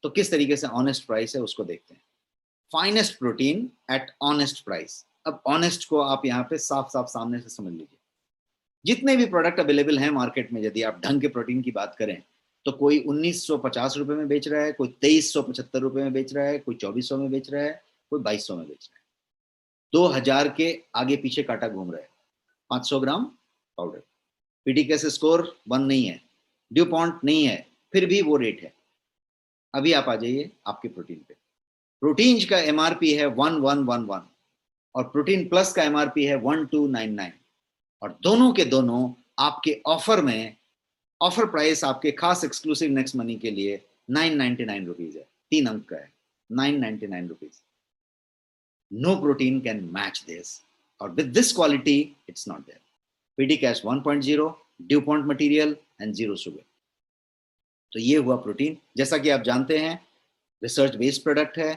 तो किस तरीके से ऑनेस्ट प्राइस है उसको देखते हैं। Finest protein at honest price. अब ऑनेस्ट को आप यहाँ पे साफ साफ सामने से समझ लीजिए। जितने भी प्रोडक्ट अवेलेबल हैं मार्केट में, यदि आप ढंग के प्रोटीन की बात करें तो कोई 1950 रुपए में बेच रहा है, कोई 2375 रुपए में बेच रहा है, कोई 2400 में बेच रहा है, कोई 2200 में बेच रहा है। 2000 के आगे पीछे काटा घूम रहा है। 500 ग्राम पाउडर, पीडीकेएस स्कोर 1 नहीं है, ड्यू पॉइंट नहीं है, फिर भी वो रेट है। अभी आप आ जाइए आपके प्रोटीन पे। प्रोटीन का एमआरपी है 1111 और प्रोटीन प्लस का एमआरपी है 1299, और दोनों के दोनों आपके ऑफर में, ऑफर प्राइस आपके खास एक्सक्लूसिव नेक्स्ट मनी के लिए 999 रुपीज है। 3 अंक का है, 999 rupees. No protein can match this, और with this quality it's not there. PDCAAS 1.0, due point material and 0 sugar. तो ये हुआ प्रोटीन। जैसा कि आप जानते हैं रिसर्च बेस्ड प्रोडक्ट है,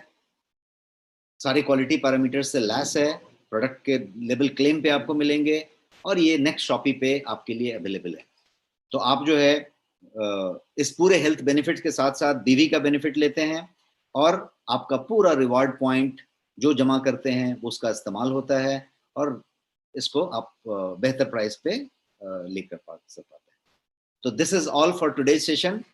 सारे क्वालिटी पैरामीटर्स से लैस है, प्रोडक्ट के लेबल क्लेम पे आपको मिलेंगे, और ये नेक्स्ट शॉपी पे आपके लिए अवेलेबल है। तो आप जो है इस पूरे हेल्थ बेनिफिट के साथ साथ बीवी का बेनिफिट लेते हैं, और आपका पूरा रिवार्ड पॉइंट जो जमा करते हैं वो उसका इस्तेमाल होता है, और इसको आप बेहतर प्राइस पे लेकर पा सकते हैं। तो this is all for today's session.